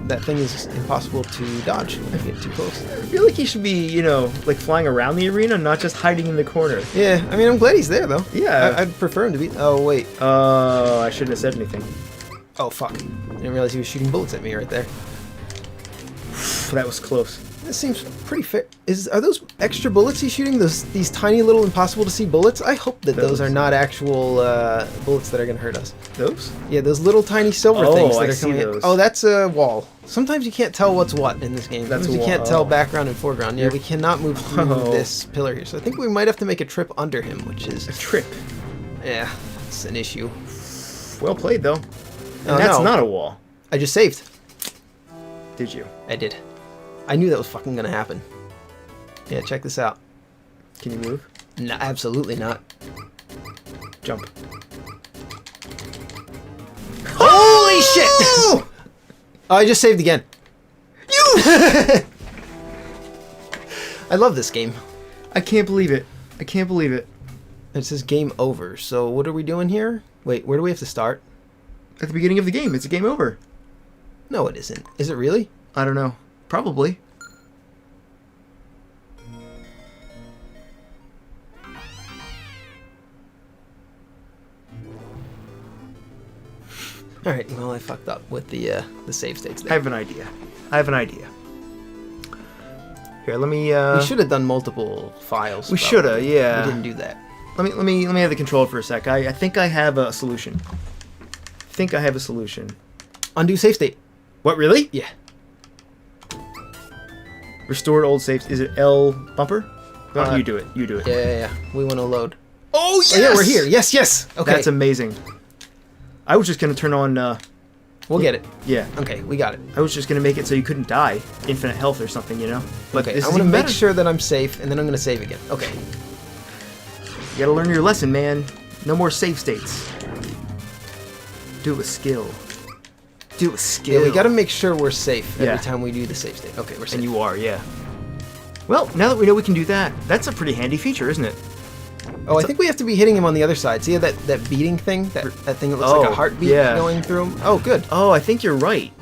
That thing is impossible to dodge if you get too close.
I feel like he should be, you know, like flying around the arena, not just hiding in the corner.
Yeah, I mean, I'm glad he's there, though.
Yeah.
I'd prefer him to be... Oh, wait.
I shouldn't have said anything.
Oh, fuck. I didn't realize he was shooting bullets at me right there.
That was close.
This seems pretty fair. Are those extra bullets he's shooting? These tiny little impossible-to-see bullets? I hope that those are not actual bullets that are going to hurt us.
Those?
Yeah, those little tiny silver things that
I
are
see
coming in.
those.
Oh, that's a wall. Sometimes you can't tell what's what in this game.
That's
Sometimes
a
you can't
wall.
tell background and foreground. Yeah, we cannot move through
Oh.
this pillar here. So I think we might have to make a trip under him, which is...
A trip.
Yeah, it's an issue.
Well played, though. And
Oh,
that's
no.
not a wall.
I just saved.
Did you?
I did. I knew that was fucking gonna happen. Yeah, check this out.
Can you move?
No, absolutely not.
Jump.
Holy shit! Oh, I just saved again.
You!
I love this game.
I can't believe it. I can't believe it.
It says game over. So what are we doing here? Wait, where do we have to start?
At the beginning of the game, it's a game over.
No, it isn't. Is it really?
I don't know. Probably.
All right. Well, I fucked up with the save states
I
there.
have an idea. Here, let me.
We should have done multiple files.
We
probably.
shoulda, yeah.
We didn't do that.
Let me have the control for a sec. I think I have a solution.
Undo save state.
What, really?
Yeah.
Restored old saves. Is it L bumper? No, you do it. You do it.
Yeah. We want to load.
Oh, yes!
Oh, yeah, we're here. Yes. Okay.
That's amazing. I was just going to turn on...
We'll get it.
yeah.
Okay, we got it.
I was just going to make it so you couldn't die. Infinite health or something, you know? But
Okay,
this
I
is
want to
even
make
better.
sure that I'm safe, and then I'm going to save again. Okay.
You gotta learn your lesson, man. No more save states. Do it with skill. Do it with skill.
Yeah, we got to make sure we're safe
Yeah.
every time we do the save state. Okay, we're safe.
And you are, yeah. Well, now that we know we can do that, that's a pretty handy feature, isn't it?
Oh, I think we have to be hitting him on the other side. See that beating thing? That thing that looks like
Oh,
a heartbeat
yeah.
going through him? Oh, good.
Oh, I think you're right.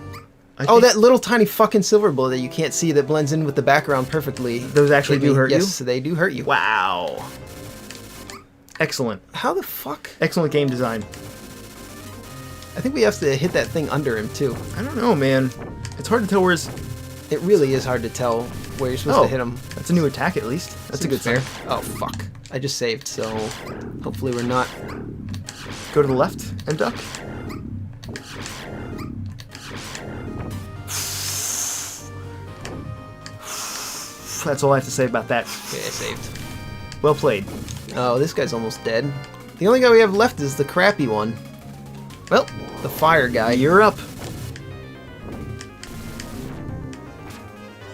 Oh, that little tiny fucking silver bullet that you can't see that blends in with the background perfectly.
Those actually do hurt you?
Yes, they do hurt you.
Wow. Excellent.
How the fuck?
Excellent game design.
I think we have to hit that thing under him, too.
I don't know, man. It's hard to tell where's...
It really is hard to tell where you're supposed to hit him.
That's a new attack, at least. That's a good
Seems
fair.
fair. Oh, fuck. I just saved, so hopefully we're not...
Go to the left and duck. That's all I have to say about that.
Okay, I saved.
Well played.
Oh, this guy's almost dead. The only guy we have left is the crappy one. Well, the fire guy.
You're up.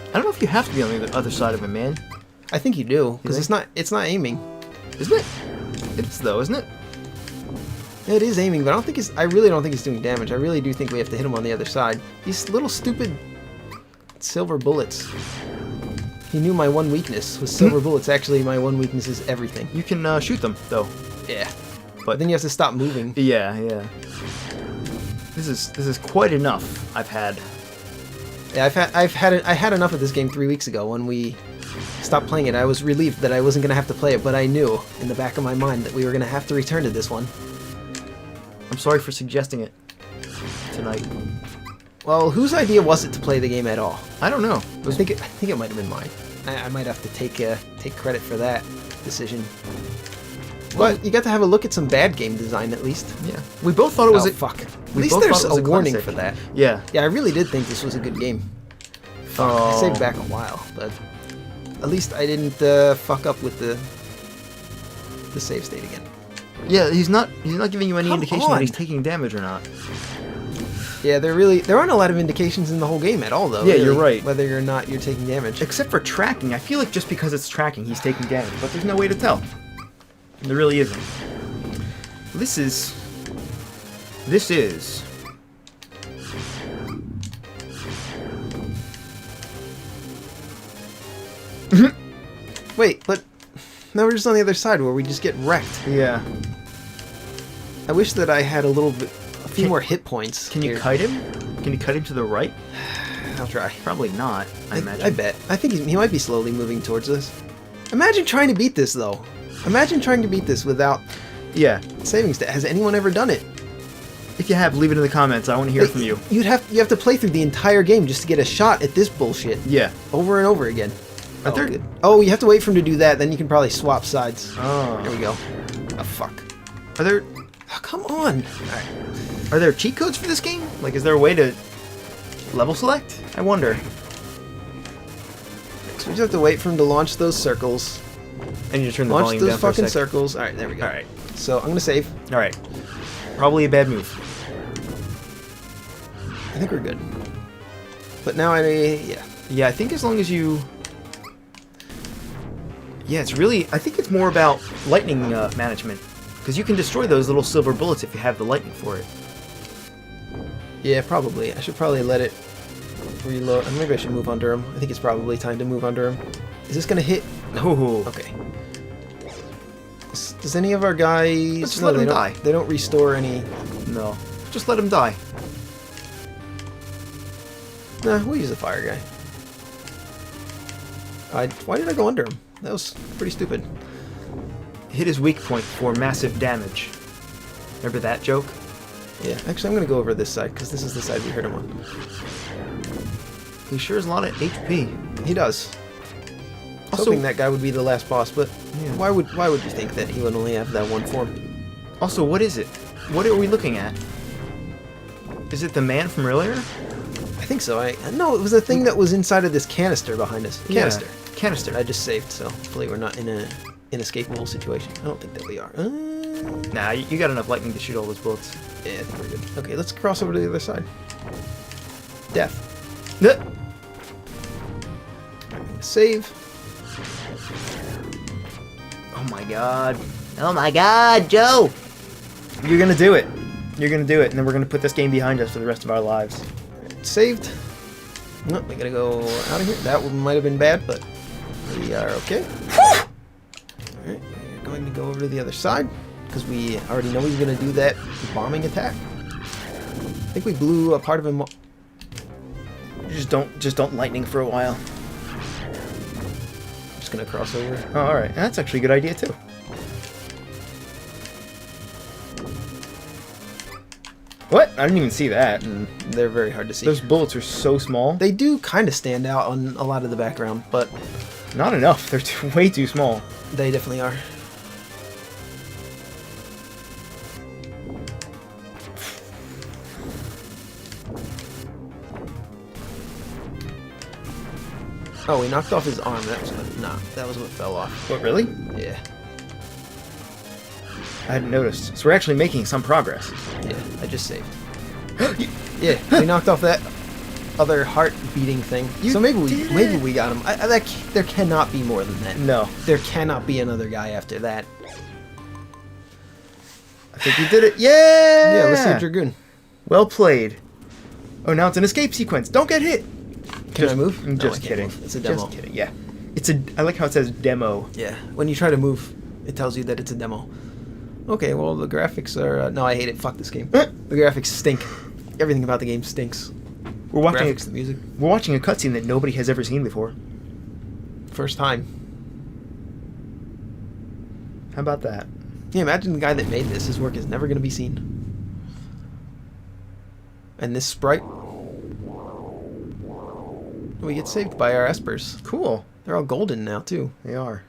I don't know if you have to be on the other side of him, man.
I think you do, because
think?
it's not aiming.
Isn't it? It is, though, isn't it?
It is aiming, but I really don't think it's doing damage. I really do think we have to hit him on the other side. These little stupid silver bullets. He knew my one weakness was silver bullets. Actually, my one weakness is everything.
You can shoot them, though.
Yeah. But then you have to stop moving.
Yeah. This is quite enough. I've had.
Yeah, I had enough of this game 3 weeks ago when we stopped playing it. I was relieved that I wasn't gonna have to play it, but I knew in the back of my mind that we were gonna have to return to this one.
I'm sorry for suggesting it tonight.
Well, whose idea was it to play the game at all?
I don't know.
I think it might have been mine. I might have to take credit for that decision. But you got to have a look at some bad game design at least.
Yeah. We both thought it was
Oh,
a
fuck. At
we
least
both
there's
thought it was
a
a
warning
classic.
for that.
Yeah.
Yeah, I really did think this was a good game. Fuck, I
Oh.
saved back a while, but at least I didn't fuck up with the save state again.
Yeah, he's not giving you any
Come
indication that he's
on.
taking damage or not.
Yeah, there aren't a lot of indications in the whole game at all, though.
Yeah,
really,
you're right.
Whether or not you're taking damage.
Except for tracking. I feel like just because it's tracking, he's taking damage, but there's no way to tell. There really isn't. This is...
Wait, but now we're just on the other side where we just get wrecked.
Yeah.
I wish that I had a few more hit points.
Can you kite him? Can you kite him to the right?
I'll try.
Probably not, I imagine.
I bet. I think he might be slowly moving towards us. Imagine trying to beat this, though. Imagine trying to beat this without saving stat. Has anyone ever done it?
If you have, leave it in the comments. I want to hear from you.
You have to play through the entire game just to get a shot at this bullshit.
Yeah.
Over and over again.
Good.
Oh, you have to wait for him to do that. Then you can probably swap sides.
Oh.
There we go. Oh, fuck.
Are there...
Oh, come on. All right.
Are there cheat codes for this game? Like, is there a way to level select? I wonder.
So we just have to wait for him to launch those circles.
I need to turn the
launch
volume
those
down for a
fucking
sec.
circles. All right, there we go.
All right.
So I'm gonna save.
All right. Probably a bad move.
I think we're good. But now
Yeah, I think as long as you... Yeah, it's really... I think it's more about lightning management. Because you can destroy those little silver bullets if you have the lightning for it.
Yeah, probably. I should probably let it reload. Maybe I should move under him. I think it's probably time to move under him. Is this gonna hit?
Oh.
Okay. Does any of our guys...
Let's just let them die.
They don't restore any...
No. Just let them die.
Nah, we'll use the fire guy. Why did I go under him? That was pretty stupid.
Hit his weak point for massive damage. Remember that joke?
Yeah, actually I'm gonna go over this side, because this is the side we hurt him on.
He sure has a lot of HP.
He does.
Also,
Hoping that guy would be the last boss, but why would you think that he would only have that one form?
Also, what is it? What are we looking at? Is it the man from earlier?
I think so. No, it was the thing that was inside of this canister behind us. Canister.
Yeah, canister.
I just saved, so hopefully we're not in an inescapable situation. I don't think that we are.
Nah, you got enough lightning to shoot all those bullets.
Yeah, I think we're good. Okay, let's cross over to the other side. Death. Save.
Oh my god. Oh my god, Joe! You're gonna do it. You're gonna do it, and then we're gonna put this game behind us for the rest of our lives.
Saved. Nope, we gotta go out of here. That one might have been bad, but we are okay. Alright, we're going to go over to the other side, because we already know he's gonna do that bombing attack. I think we blew a part of him.
Just don't lightning for a while.
Just gonna cross over.
Oh, alright. That's actually a good idea, too. What? I didn't even see that.
They're very hard to see.
Those bullets are so small.
They do kind of stand out on a lot of the background, but...
Not enough. They're way too small.
They definitely are. Oh, we knocked off his arm. That was that was what fell off.
What, really?
Yeah.
I hadn't noticed. So we're actually making some progress.
Yeah, I just saved. Yeah, we knocked off that other heart beating thing. So maybe we got him. There cannot be more than that.
No.
There cannot be another guy after that.
I think you did it. Yeah!
Yeah, Alisia Dragoon.
Well played. Oh, now it's an escape sequence. Don't get hit!
Can I move?
I'm just
I can't
kidding.
move. It's a demo.
Just kidding, yeah. I like how it says demo.
Yeah, when you try to move, it tells you that it's a demo. Okay, well, the graphics are... no, I hate it. Fuck this game. The graphics stink. Everything about the game stinks.
We're watching
the music.
We're watching a cutscene that nobody has ever seen before.
First time.
How about that?
Yeah, imagine the guy that made this. His work is never going to be seen. And this sprite... We get saved by our espers.
Cool.
They're all golden now, too.
They are.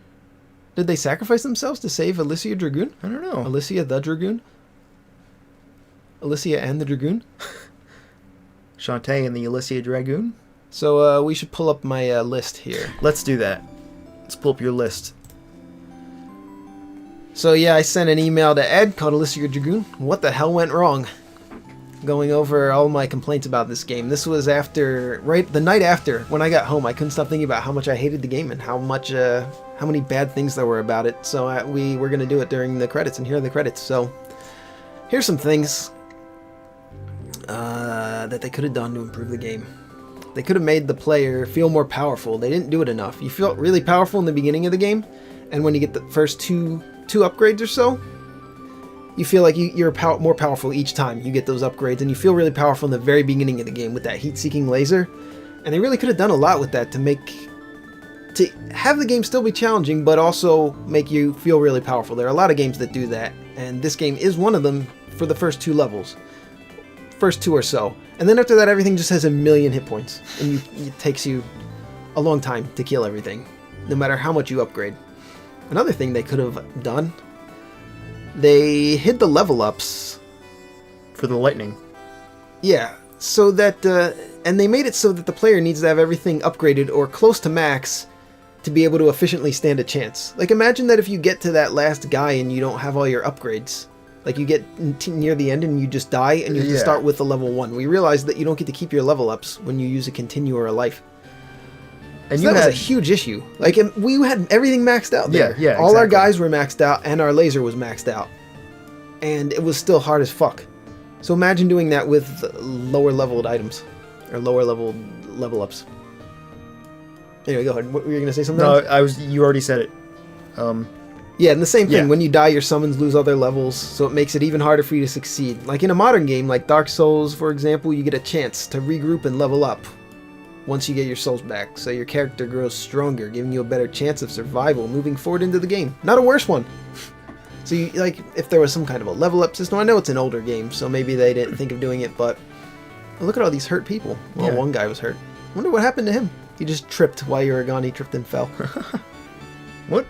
Did they sacrifice themselves to save Alisia Dragoon?
I don't know.
Alisia the Dragoon? Alisia and the Dragoon?
Shantae and the Alisia Dragoon?
So we should pull up my list here.
Let's do that. Let's pull up your list.
So yeah, I sent an email to Ed called Alisia Dragoon. What the hell went wrong? Going over all my complaints about this game. This was the night after, when I got home. I couldn't stop thinking about how much I hated the game and how many bad things there were about it. So we were going to do it during the credits, and here are the credits. So here's some things that they could have done to improve the game. They could have made the player feel more powerful. They didn't do it enough. You felt really powerful in the beginning of the game, and when you get the first two upgrades or so, you feel like you're more powerful each time you get those upgrades, and you feel really powerful in the very beginning of the game with that heat-seeking laser. And they really could have done a lot with that to have the game still be challenging, but also make you feel really powerful. There are a lot of games that do that, and this game is one of them for the first 2 levels. First 2 or so. And then after that, everything just has a million hit points, and it takes you a long time to kill everything, no matter how much you upgrade. Another thing they could have done, they hid the level ups.
For the lightning.
Yeah, so that, and they made it so that the player needs to have everything upgraded or close to max to be able to efficiently stand a chance. Like, imagine that if you get to that last guy and you don't have all your upgrades. Like, you get near the end and you just die and you have to start with a level 1. We realized that you don't get to keep your level ups when you use a continue or a life. And so that was a huge issue. Like, we had everything maxed out there.
Yeah,
all our guys were maxed out and our laser was maxed out. And it was still hard as fuck. So imagine doing that with lower leveled items. Or lower level ups. Anyway, go ahead. What, were you going to say something else?
You already said it.
Yeah, and the same thing. When you die, your summons lose all their levels, so it makes it even harder for you to succeed. Like in a modern game, like Dark Souls, for example, you get a chance to regroup and level up once you get your souls back, so your character grows stronger, giving you a better chance of survival moving forward into the game. Not a worse one. So, if there was some kind of a level up system, I know it's an older game, so maybe they didn't think of doing it, but look at all these hurt people. Well, one guy was hurt. Wonder what happened to him. He just tripped while you were gone. He tripped and fell.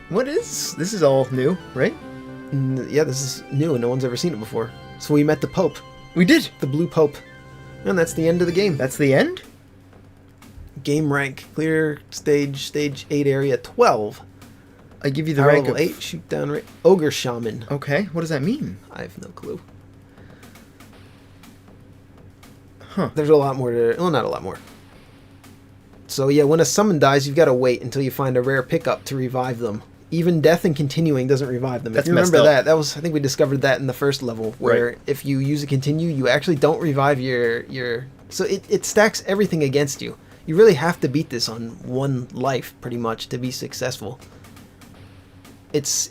What is... This is all new, right?
Yeah, this is new and no one's ever seen it before. So we met the Pope.
We did!
The Blue Pope. And that's the end of the game.
That's the end?
Game rank. Clear stage 8 area 12.
I give you the rank
level 8, shoot down rate. Ogre Shaman.
Okay, what does that mean?
I have no clue.
Huh.
There's a lot more to... Well, not a lot more. So yeah, when a summon dies, you've got to wait until you find a rare pickup to revive them. Even death and continuing doesn't revive them.
That's
if you remember
messed up.
that was, I think we discovered that in the first level, where if you use a continue, you actually don't revive your... So it stacks everything against you. You really have to beat this on 1 life, pretty much, to be successful. It's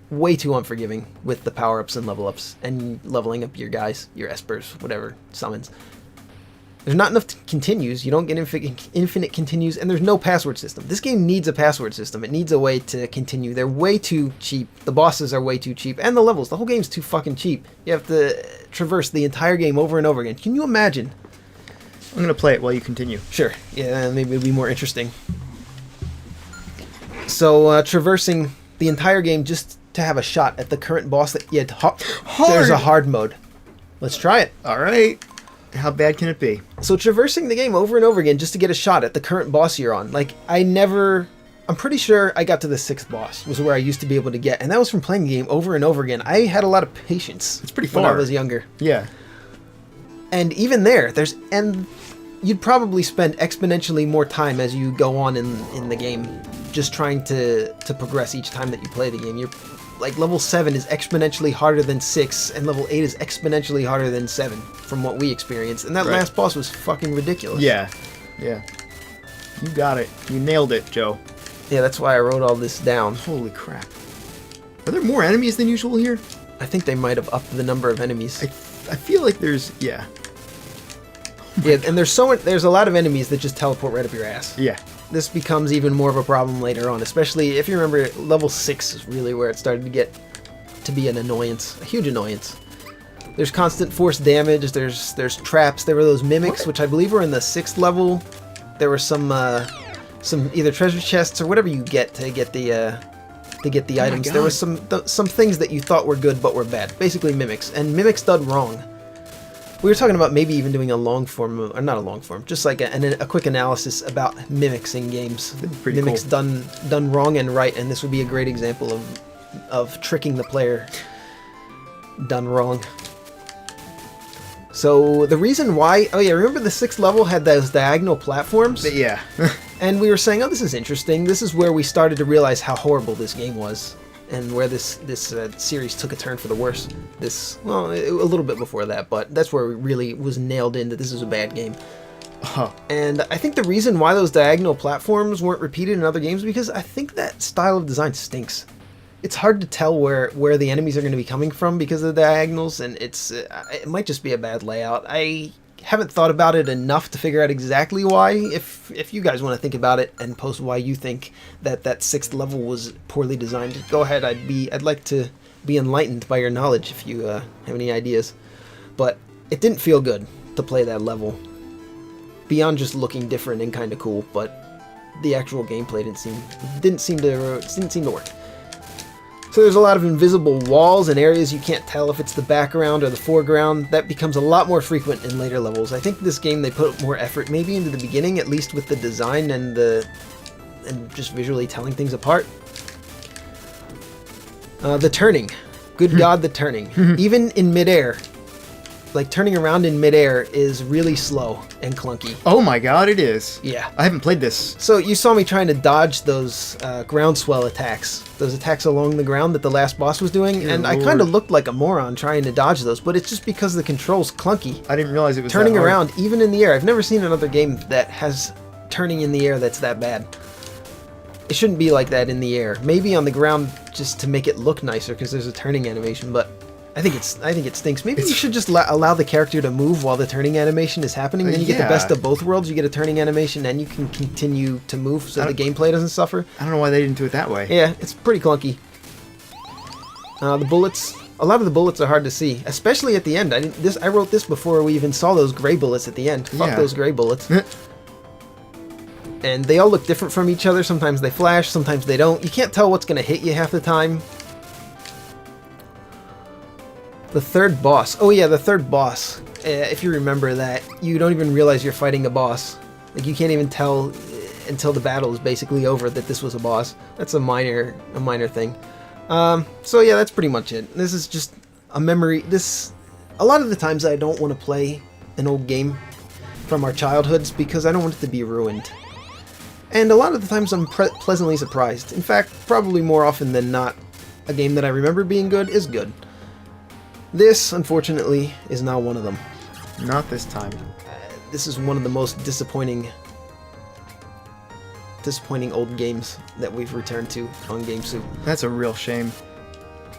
way too unforgiving with the power-ups and level-ups, and leveling up your guys, your espers, whatever, summons. There's not enough continues, you don't get infinite continues, and there's no password system. This game needs a password system. It needs a way to continue. They're way too cheap. The bosses are way too cheap. And the levels. The whole game's too fucking cheap. You have to traverse the entire game over and over again. Can you imagine?
I'm going to play it while you continue.
Sure. Yeah, maybe it'll be more interesting. So, traversing the entire game just to have a shot at the current boss that... Yeah, there's a hard mode. Let's try it.
All right. How bad can it be?
So traversing the game over and over again just to get a shot at the current boss you're on. Like, I'm pretty sure I got to the 6th boss, was where I used to be able to get. And that was from playing the game over and over again. I had a lot of patience.
It's pretty far.
When I was younger.
Yeah.
And even there, and you'd probably spend exponentially more time as you go on in the game, just trying to progress each time that you play the game. You're like, level 7 is exponentially harder than 6, and level 8 is exponentially harder than 7, from what we experienced. And that last boss was fucking ridiculous.
Yeah. Yeah. You got it. You nailed it, Joe.
Yeah, that's why I wrote all this down.
Holy crap. Are there more enemies than usual here?
I think they might have upped the number of enemies.
I feel like there's... Yeah.
Yeah, and there's a lot of enemies that just teleport right up your ass.
Yeah.
This becomes even more of a problem later on, especially if you remember level 6 is really where it started to get to be an annoyance, a huge annoyance. There's constant force damage, there's traps, there were those mimics, which I believe were in the 6th level. There were some either treasure chests or whatever you get to get the items. There was some things that you thought were good but were bad. Basically mimics, and mimics done wrong. We were talking about maybe even doing a long form, or not a long form, just like a quick analysis about mimics in games.
Pretty
mimics
cool.
done wrong and right, and this would be a great example of tricking the player done wrong. So the reason why, remember the 6th level had those diagonal platforms?
Yeah.
And we were saying, oh, this is interesting. This is where we started to realize how horrible this game was, and where this series took a turn for the worse. A little bit before that, but that's where it really was nailed in that this is a bad game. And I think the reason why those diagonal platforms weren't repeated in other games is because I think that style of design stinks. it's hard to tell where the enemies are going to be coming from because of the diagonals, and it might just be a bad layout. I haven't thought about it enough to figure out exactly why. If you guys want to think about it and post why you think that sixth level was poorly designed, go ahead. I'd like to be enlightened by your knowledge if you have any ideas. But it didn't feel good to play that level, beyond just looking different and kind of cool. But the actual gameplay didn't seem to work. So there's a lot of invisible walls and areas you can't tell if it's the background or the foreground. That becomes a lot more frequent in later levels. I think this game they put more effort maybe into the beginning, at least with the design and just visually telling things apart. The turning. Good God, the turning. Even in midair. Like, turning around in midair is really slow and clunky.
Oh my god, it is.
Yeah.
I haven't played this.
So you saw me trying to dodge those groundswell attacks. Those attacks along the ground that the last boss was doing.
Dear
and
Lord.
I kind of looked like a moron trying to dodge those. But it's just because the control's clunky.
I didn't realize it was
turning
that hard.
around, even in the air. I've never seen another game that has turning in the air that's that bad. It shouldn't be like that in the air. Maybe on the ground just to make it look nicer because there's a turning animation. But I think it stinks. Maybe you should just allow the character to move while the turning animation is happening. Then you get the best of both worlds. You get a turning animation and you can continue to move so the gameplay doesn't suffer.
I don't know why they didn't do it that way.
Yeah, it's pretty clunky. The bullets, a lot of the bullets are hard to see, especially at the end. I wrote this before we even saw those gray bullets at the end. Fuck those gray bullets. And they all look different from each other. Sometimes they flash, sometimes they don't. You can't tell what's going to hit you half the time. The third boss. Oh yeah, the third boss. If you remember that, you don't even realize you're fighting a boss. Like, you can't even tell until the battle is basically over that this was a boss. That's a minor thing. So yeah, that's pretty much it. This is just a memory. A lot of the times I don't want to play an old game from our childhoods because I don't want it to be ruined. And a lot of the times I'm pleasantly surprised. In fact, probably more often than not, a game that I remember being good is good. This, unfortunately, is not one of them.
Not this time.
This is one of the most disappointing old games that we've returned to on Game Soup.
That's a real shame.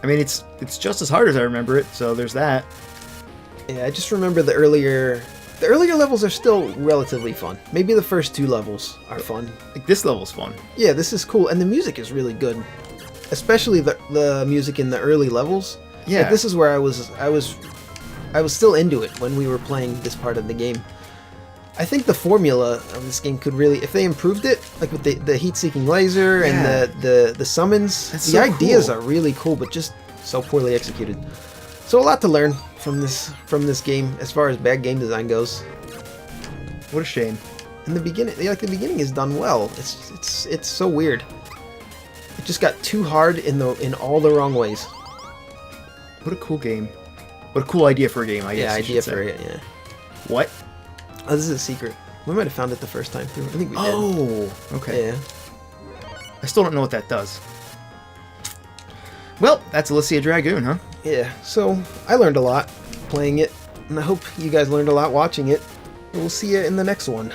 I mean, it's just as hard as I remember it, so there's that.
Yeah, I just remember the earlier levels are still relatively fun. Maybe the first two levels are fun.
Like, this level's fun.
Yeah, this is cool, and the music is really good. Especially the music in the early levels.
Yeah.
Like, this is where I was still into it when we were playing this part of the game. I think the formula of this game could really, if they improved it, like with the heat-seeking laser and the summons, the ideas are really cool, but just so poorly executed. So a lot to learn from this game as far as bad game design goes.
What a shame.
And the beginning is done well. It's so weird. It just got too hard in all the wrong ways.
What a cool game. What a cool idea for a game, I guess.
Yeah, idea for it, yeah.
What?
Oh, this is a secret. We might have found it the first time through. I think we did.
Oh, okay.
Yeah.
I still don't know what that does. Well, that's Alisia Dragoon, huh?
Yeah, so I learned a lot playing it, and I hope you guys learned a lot watching it. And we'll see you in the next one.